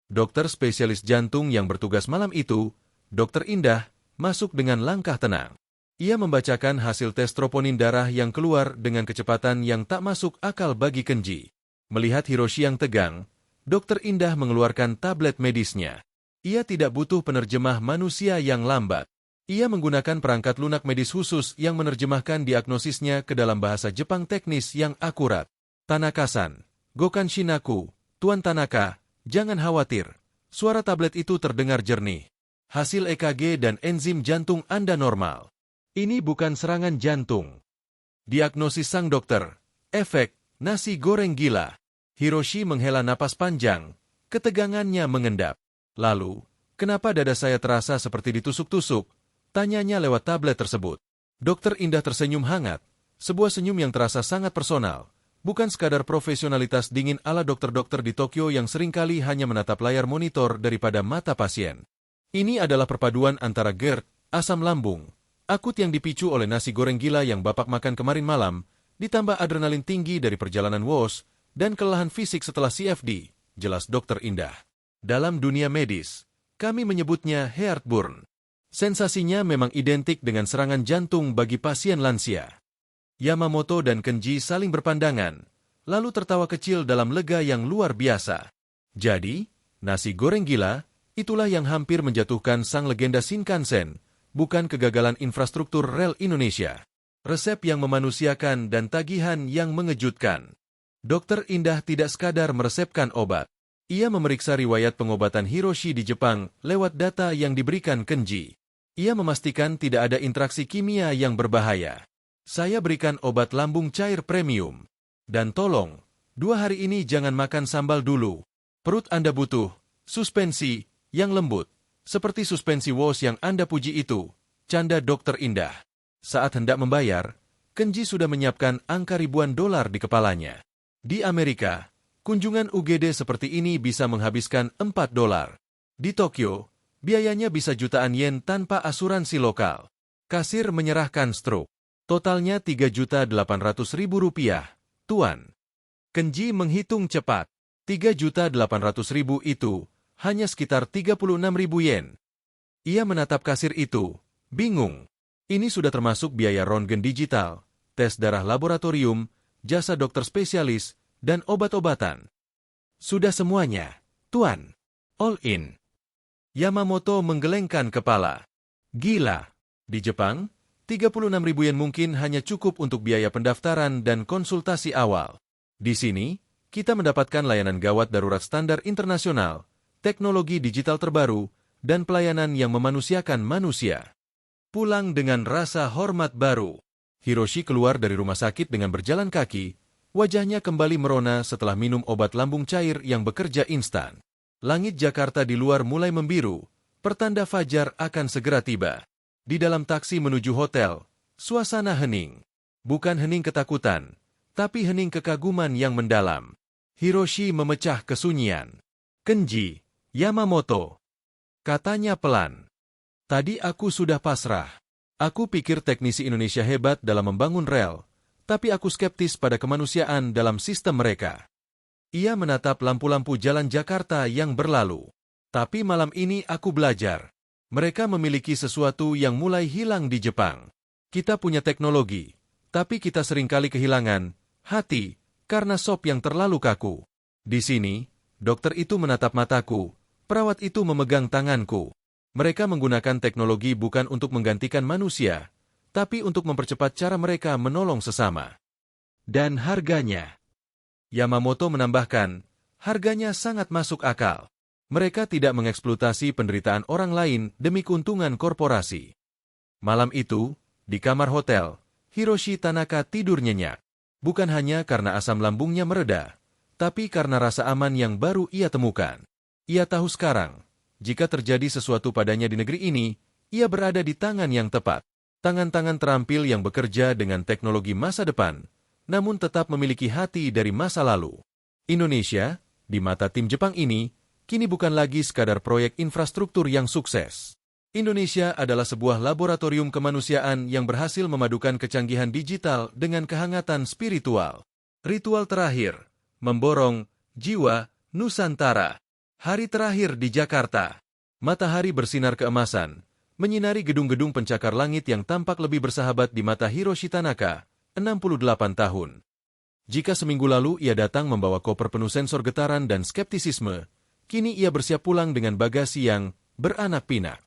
Dokter spesialis jantung yang bertugas malam itu, Dr. Indah, masuk dengan langkah tenang. Ia membacakan hasil tes troponin darah yang keluar dengan kecepatan yang tak masuk akal bagi Kenji. Melihat Hiroshi yang tegang, Dr. Indah mengeluarkan tablet medisnya. Ia tidak butuh penerjemah manusia yang lambat. Ia menggunakan perangkat lunak medis khusus yang menerjemahkan diagnosisnya ke dalam bahasa Jepang teknis yang akurat. Tanaka-san, Gokan Shinaku, Tuan Tanaka, jangan khawatir. Suara tablet itu terdengar jernih. Hasil EKG dan enzim jantung Anda normal. Ini bukan serangan jantung. Diagnosis sang dokter. Efek, nasi goreng gila. Hiroshi menghela napas panjang. Ketegangannya mengendap. Lalu, kenapa dada saya terasa seperti ditusuk-tusuk? Tanyanya lewat tablet tersebut. Dokter Indah tersenyum hangat. Sebuah senyum yang terasa sangat personal. Bukan sekadar profesionalitas dingin ala dokter-dokter di Tokyo yang seringkali hanya menatap layar monitor daripada mata pasien. Ini adalah perpaduan antara GERD, asam lambung, akut yang dipicu oleh nasi goreng gila yang Bapak makan kemarin malam, ditambah adrenalin tinggi dari perjalanan WOS, dan kelelahan fisik setelah CFD, jelas Dokter Indah. Dalam dunia medis, kami menyebutnya heartburn. Sensasinya memang identik dengan serangan jantung bagi pasien lansia. Yamamoto dan Kenji saling berpandangan, lalu tertawa kecil dalam lega yang luar biasa. Jadi, nasi goreng gila, itulah yang hampir menjatuhkan sang legenda Shinkansen, bukan kegagalan infrastruktur rel Indonesia. Resep yang memanusiakan dan tagihan yang mengejutkan. Dokter Indah tidak sekadar meresepkan obat. Ia memeriksa riwayat pengobatan Hiroshi di Jepang lewat data yang diberikan Kenji. Ia memastikan tidak ada interaksi kimia yang berbahaya. Saya berikan obat lambung cair premium. Dan tolong, 2 hari ini jangan makan sambal dulu. Perut Anda butuh suspensi yang lembut, seperti suspensi WOS yang Anda puji itu, canda Dokter Indah. Saat hendak membayar, Kenji sudah menyiapkan angka ribuan dolar di kepalanya. Di Amerika, kunjungan UGD seperti ini bisa menghabiskan 4 dolar. Di Tokyo, biayanya bisa jutaan yen tanpa asuransi lokal. Kasir menyerahkan struk. Totalnya 3.800.000 rupiah, Tuan. Kenji menghitung cepat. 3.800.000 itu hanya sekitar 36.000 yen. Ia menatap kasir itu, bingung. Ini sudah termasuk biaya röntgen digital, tes darah laboratorium, jasa dokter spesialis, dan obat-obatan. Sudah semuanya, Tuan. All in. Yamamoto menggelengkan kepala. Gila. Di Jepang, 36.000 yen mungkin hanya cukup untuk biaya pendaftaran dan konsultasi awal. Di sini, kita mendapatkan layanan gawat darurat standar internasional, teknologi digital terbaru, dan pelayanan yang memanusiakan manusia. Pulang dengan rasa hormat baru. Hiroshi keluar dari rumah sakit dengan berjalan kaki, wajahnya kembali merona setelah minum obat lambung cair yang bekerja instan. Langit Jakarta di luar mulai membiru, pertanda fajar akan segera tiba. Di dalam taksi menuju hotel, suasana hening. Bukan hening ketakutan, tapi hening kekaguman yang mendalam. Hiroshi memecah kesunyian. Kenji, Yamamoto. Katanya pelan. Tadi aku sudah pasrah. Aku pikir teknisi Indonesia hebat dalam membangun rel, tapi aku skeptis pada kemanusiaan dalam sistem mereka. Ia menatap lampu-lampu jalan Jakarta yang berlalu. Tapi malam ini aku belajar. Mereka memiliki sesuatu yang mulai hilang di Jepang. Kita punya teknologi, tapi kita seringkali kehilangan hati karena sop yang terlalu kaku. Di sini, dokter itu menatap mataku, perawat itu memegang tanganku. Mereka menggunakan teknologi bukan untuk menggantikan manusia, tapi untuk mempercepat cara mereka menolong sesama. Dan harganya. Yamamoto menambahkan, harganya sangat masuk akal. Mereka tidak mengeksploitasi penderitaan orang lain demi keuntungan korporasi. Malam itu, di kamar hotel, Hiroshi Tanaka tidur nyenyak. Bukan hanya karena asam lambungnya mereda, tapi karena rasa aman yang baru ia temukan. Ia tahu sekarang, jika terjadi sesuatu padanya di negeri ini, ia berada di tangan yang tepat. Tangan-tangan terampil yang bekerja dengan teknologi masa depan, namun tetap memiliki hati dari masa lalu. Indonesia, di mata tim Jepang ini, kini bukan lagi sekadar proyek infrastruktur yang sukses. Indonesia adalah sebuah laboratorium kemanusiaan yang berhasil memadukan kecanggihan digital dengan kehangatan spiritual. Ritual terakhir, memborong jiwa Nusantara. Hari terakhir di Jakarta. Matahari bersinar keemasan, menyinari gedung-gedung pencakar langit yang tampak lebih bersahabat di mata Hiroshi Tanaka, 68 tahun. Jika seminggu lalu ia datang membawa koper penuh sensor getaran dan skeptisisme, kini ia bersiap pulang dengan bagasi yang beranak pinak.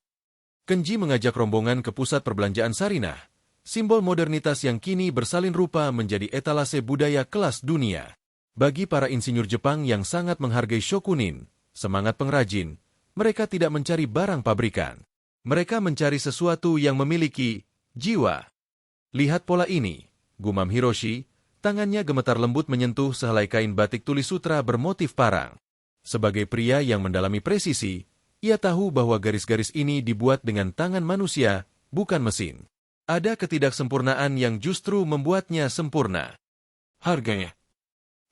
Kenji mengajak rombongan ke pusat perbelanjaan Sarinah, simbol modernitas yang kini bersalin rupa menjadi etalase budaya kelas dunia. Bagi para insinyur Jepang yang sangat menghargai shokunin, semangat pengrajin, mereka tidak mencari barang pabrikan. Mereka mencari sesuatu yang memiliki jiwa. Lihat pola ini, gumam Hiroshi, tangannya gemetar lembut menyentuh sehelai kain batik tulis sutra bermotif parang. Sebagai pria yang mendalami presisi, ia tahu bahwa garis-garis ini dibuat dengan tangan manusia, bukan mesin. Ada ketidaksempurnaan yang justru membuatnya sempurna. Harganya.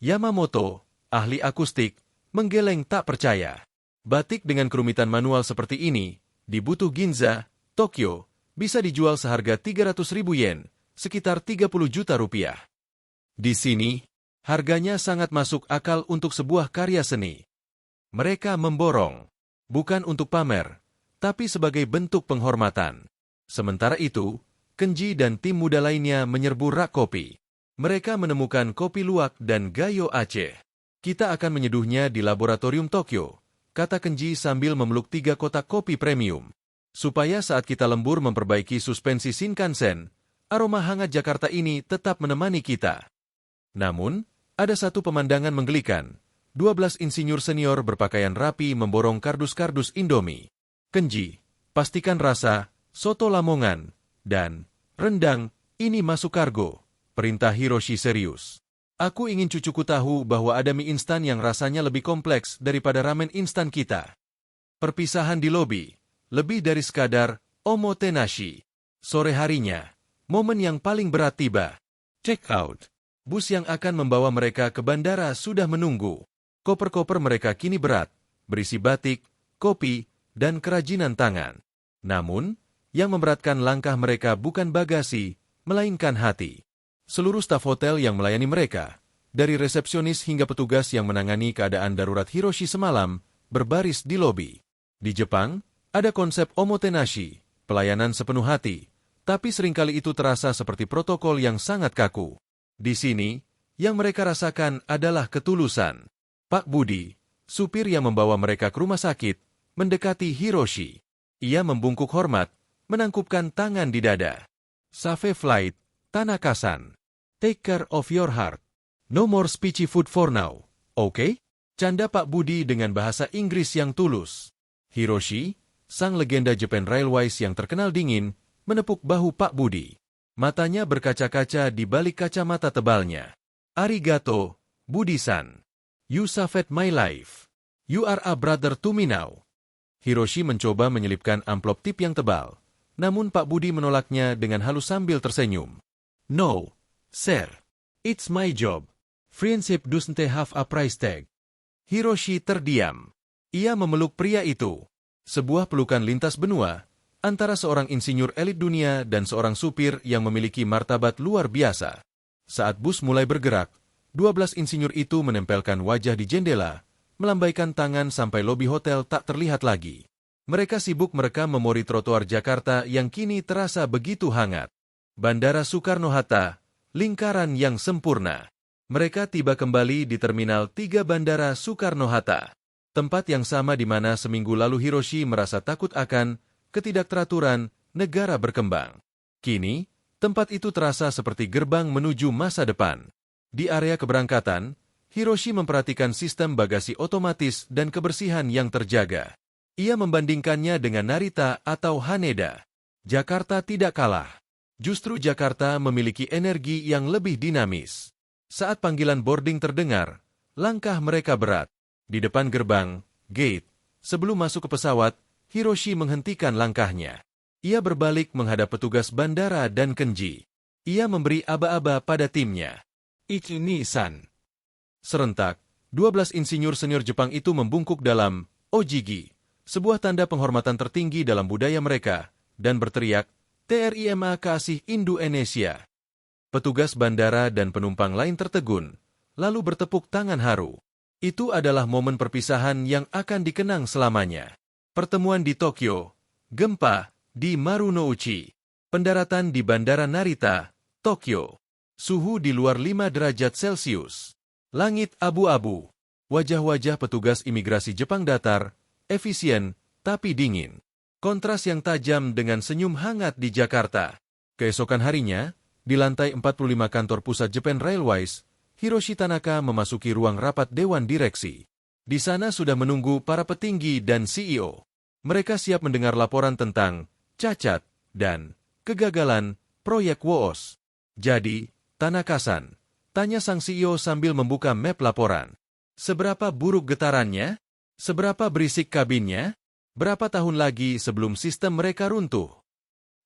Yamamoto, ahli akustik, menggeleng tak percaya. Batik dengan kerumitan manual seperti ini, di Butuh Ginza, Tokyo, bisa dijual seharga 300.000 yen, sekitar 30 juta rupiah. Di sini, harganya sangat masuk akal untuk sebuah karya seni. Mereka memborong, bukan untuk pamer, tapi sebagai bentuk penghormatan. Sementara itu, Kenji dan tim muda lainnya menyerbu rak kopi. Mereka menemukan kopi luwak dan gayo Aceh. Kita akan menyeduhnya di laboratorium Tokyo, kata Kenji sambil memeluk 3 kotak kopi premium. Supaya saat kita lembur memperbaiki suspensi Shinkansen, aroma hangat Jakarta ini tetap menemani kita. Namun, ada satu pemandangan menggelikan. 12 insinyur senior berpakaian rapi memborong kardus-kardus Indomie. Kenji, pastikan rasa, soto Lamongan, dan rendang, ini masuk kargo, perintah Hiroshi serius. Aku ingin cucuku tahu bahwa ada mie instan yang rasanya lebih kompleks daripada ramen instan kita. Perpisahan di lobi, lebih dari sekadar omotenashi. Sore harinya, momen yang paling berat tiba. Check out. Bus yang akan membawa mereka ke bandara sudah menunggu. Koper-koper mereka kini berat, berisi batik, kopi, dan kerajinan tangan. Namun, yang memberatkan langkah mereka bukan bagasi, melainkan hati. Seluruh staf hotel yang melayani mereka, dari resepsionis hingga petugas yang menangani keadaan darurat Hiroshi semalam, berbaris di lobi. Di Jepang, Ada konsep omotenashi, pelayanan sepenuh hati, tapi seringkali itu terasa seperti protokol yang sangat kaku. Di sini, yang mereka rasakan adalah ketulusan. Pak Budi, supir yang membawa mereka ke rumah sakit, mendekati Hiroshi. Ia membungkuk hormat, menangkupkan tangan di dada. Save flight, Tanaka-san. Take care of your heart. No more speechy food for now, okay? Canda Pak Budi dengan bahasa Inggris yang tulus. Hiroshi, sang legenda Japan Railways yang terkenal dingin, menepuk bahu Pak Budi. Matanya berkaca-kaca di balik kacamata tebalnya. Arigato, Budi-san. You saved my life. You are a brother to me now. Hiroshi mencoba menyelipkan amplop tip yang tebal, namun Pak Budi menolaknya dengan halus sambil tersenyum. No, sir. It's my job. Friendship doesn't have a price tag. Hiroshi terdiam. Ia memeluk pria itu. Sebuah pelukan lintas benua, antara seorang insinyur elit dunia dan seorang supir yang memiliki martabat luar biasa. Saat bus mulai bergerak, 12 insinyur itu menempelkan wajah di jendela, melambaikan tangan sampai lobi hotel tak terlihat lagi. Mereka sibuk merekam memori trotoar Jakarta yang kini terasa begitu hangat. Bandara Soekarno-Hatta, lingkaran yang sempurna. Mereka tiba kembali di Terminal 3 Bandara Soekarno-Hatta. Tempat yang sama di mana seminggu lalu Hiroshi merasa takut akan ketidakteraturan negara berkembang. Kini, tempat itu terasa seperti gerbang menuju masa depan. Di area keberangkatan, Hiroshi memperhatikan sistem bagasi otomatis dan kebersihan yang terjaga. Ia membandingkannya dengan Narita atau Haneda. Jakarta tidak kalah. Justru Jakarta memiliki energi yang lebih dinamis. Saat panggilan boarding terdengar, langkah mereka berat. Di depan gerbang, gate, sebelum masuk ke pesawat, Hiroshi menghentikan langkahnya. Ia berbalik menghadap petugas bandara dan Kenji. Ia memberi aba-aba pada timnya. Ichini-san. Serentak, 12 insinyur senior Jepang itu membungkuk dalam Ojigi, sebuah tanda penghormatan tertinggi dalam budaya mereka, dan berteriak, Terima kasih Indonesia. Petugas bandara dan penumpang lain tertegun, lalu bertepuk tangan haru. Itu adalah momen perpisahan yang akan dikenang selamanya. Pertemuan di Tokyo, gempa di Marunouchi, pendaratan di Bandara Narita, Tokyo. Suhu di luar 5 derajat Celcius. Langit abu-abu. Wajah-wajah petugas imigrasi Jepang datar, efisien, tapi dingin. Kontras yang tajam dengan senyum hangat di Jakarta. Keesokan harinya, di lantai 45 kantor pusat Japan Railways, Hiroshi Tanaka memasuki ruang rapat Dewan Direksi. Di sana sudah menunggu para petinggi dan CEO. Mereka siap mendengar laporan tentang cacat dan kegagalan proyek WOOS. Jadi, Tanaka-san, tanya sang CEO sambil membuka map laporan. Seberapa buruk getarannya? Seberapa berisik kabinnya? Berapa tahun lagi sebelum sistem mereka runtuh?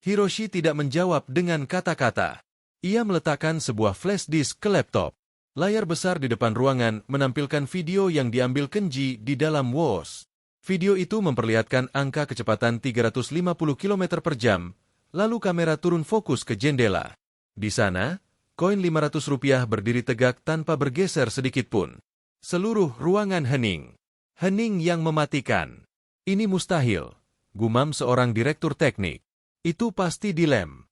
Hiroshi tidak menjawab dengan kata-kata. Ia meletakkan sebuah flash disk ke laptop. Layar besar di depan ruangan menampilkan video yang diambil Kenji di dalam WOOS. Video itu memperlihatkan angka kecepatan 350 km per jam, lalu kamera turun fokus ke jendela. Di sana, koin Rp500 berdiri tegak tanpa bergeser sedikitpun. Seluruh ruangan hening. Hening yang mematikan. Ini mustahil, gumam seorang direktur teknik. Itu pasti dilem.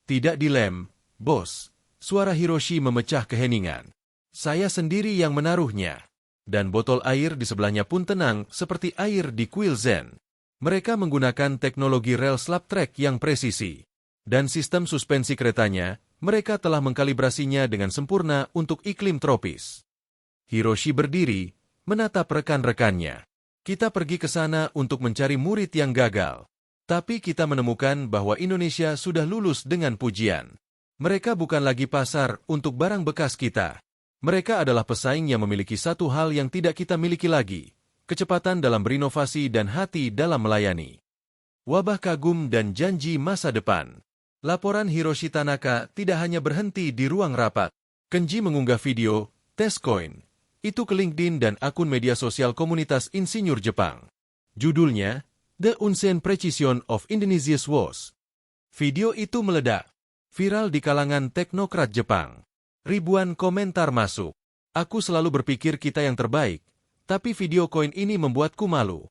Tidak dilem, bos. Suara Hiroshi memecah keheningan. Saya sendiri yang menaruhnya. Dan botol air di sebelahnya pun tenang seperti air di kuil Zen. Mereka menggunakan teknologi rel slap track yang presisi. Dan sistem suspensi keretanya, mereka telah mengkalibrasinya dengan sempurna untuk iklim tropis. Hiroshi berdiri, menatap rekan-rekannya. Kita pergi ke sana untuk mencari murid yang gagal. Tapi kita menemukan bahwa Indonesia sudah lulus dengan pujian. Mereka bukan lagi pasar untuk barang bekas kita. Mereka adalah pesaing yang memiliki satu hal yang tidak kita miliki lagi, kecepatan dalam berinovasi dan hati dalam melayani. Wabah kagum dan janji masa depan. Laporan Hiroshi Tanaka tidak hanya berhenti di ruang rapat. Kenji mengunggah video, tes koin. Itu ke LinkedIn dan akun media sosial komunitas insinyur Jepang. Judulnya, The Unseen Precision of Indonesia's WOOS. Video itu meledak. Viral di kalangan teknokrat Jepang. Ribuan komentar masuk. Aku selalu berpikir kita yang terbaik, tapi video koin ini membuatku malu.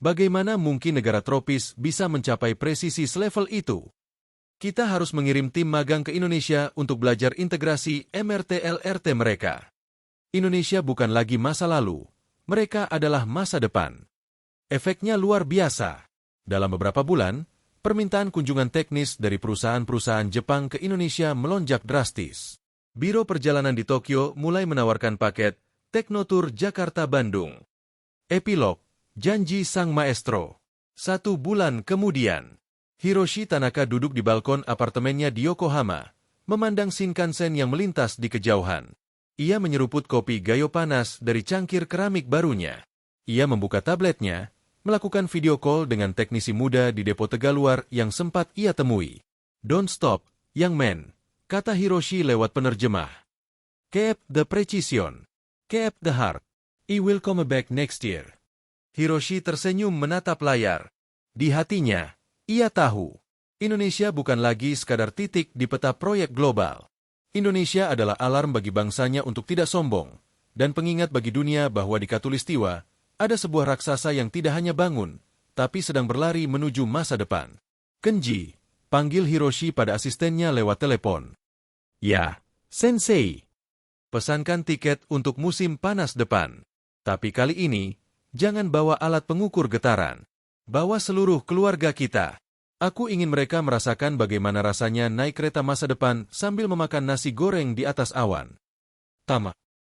Bagaimana mungkin negara tropis bisa mencapai presisi selevel itu? Kita harus mengirim tim magang ke Indonesia untuk belajar integrasi MRT-LRT mereka. Indonesia bukan lagi masa lalu, mereka adalah masa depan. Efeknya luar biasa. Dalam beberapa bulan, permintaan kunjungan teknis dari perusahaan-perusahaan Jepang ke Indonesia melonjak drastis. Biro Perjalanan di Tokyo mulai menawarkan paket Teknotour Jakarta-Bandung. Epilog, janji sang maestro. 1 bulan kemudian, Hiroshi Tanaka duduk di balkon apartemennya di Yokohama, memandang Shinkansen yang melintas di kejauhan. Ia menyeruput kopi gayo panas dari cangkir keramik barunya. Ia membuka tabletnya, melakukan video call dengan teknisi muda di depo Tegaluar yang sempat ia temui. "Don't stop, young man," kata Hiroshi lewat penerjemah. "Keep the precision. Keep the heart. I will come back next year." Hiroshi tersenyum menatap layar. Di hatinya, ia tahu, Indonesia bukan lagi sekadar titik di peta proyek global. Indonesia adalah alarm bagi bangsanya untuk tidak sombong, dan pengingat bagi dunia bahwa di Katulistiwa, ada sebuah raksasa yang tidak hanya bangun, tapi sedang berlari menuju masa depan. "Kenji," panggil Hiroshi pada asistennya lewat telepon. "Ya, Sensei. Pesankan tiket untuk musim panas depan. Tapi kali ini, jangan bawa alat pengukur getaran. Bawa seluruh keluarga kita. Aku ingin mereka merasakan bagaimana rasanya naik kereta masa depan sambil memakan nasi goreng di atas awan." Tamat.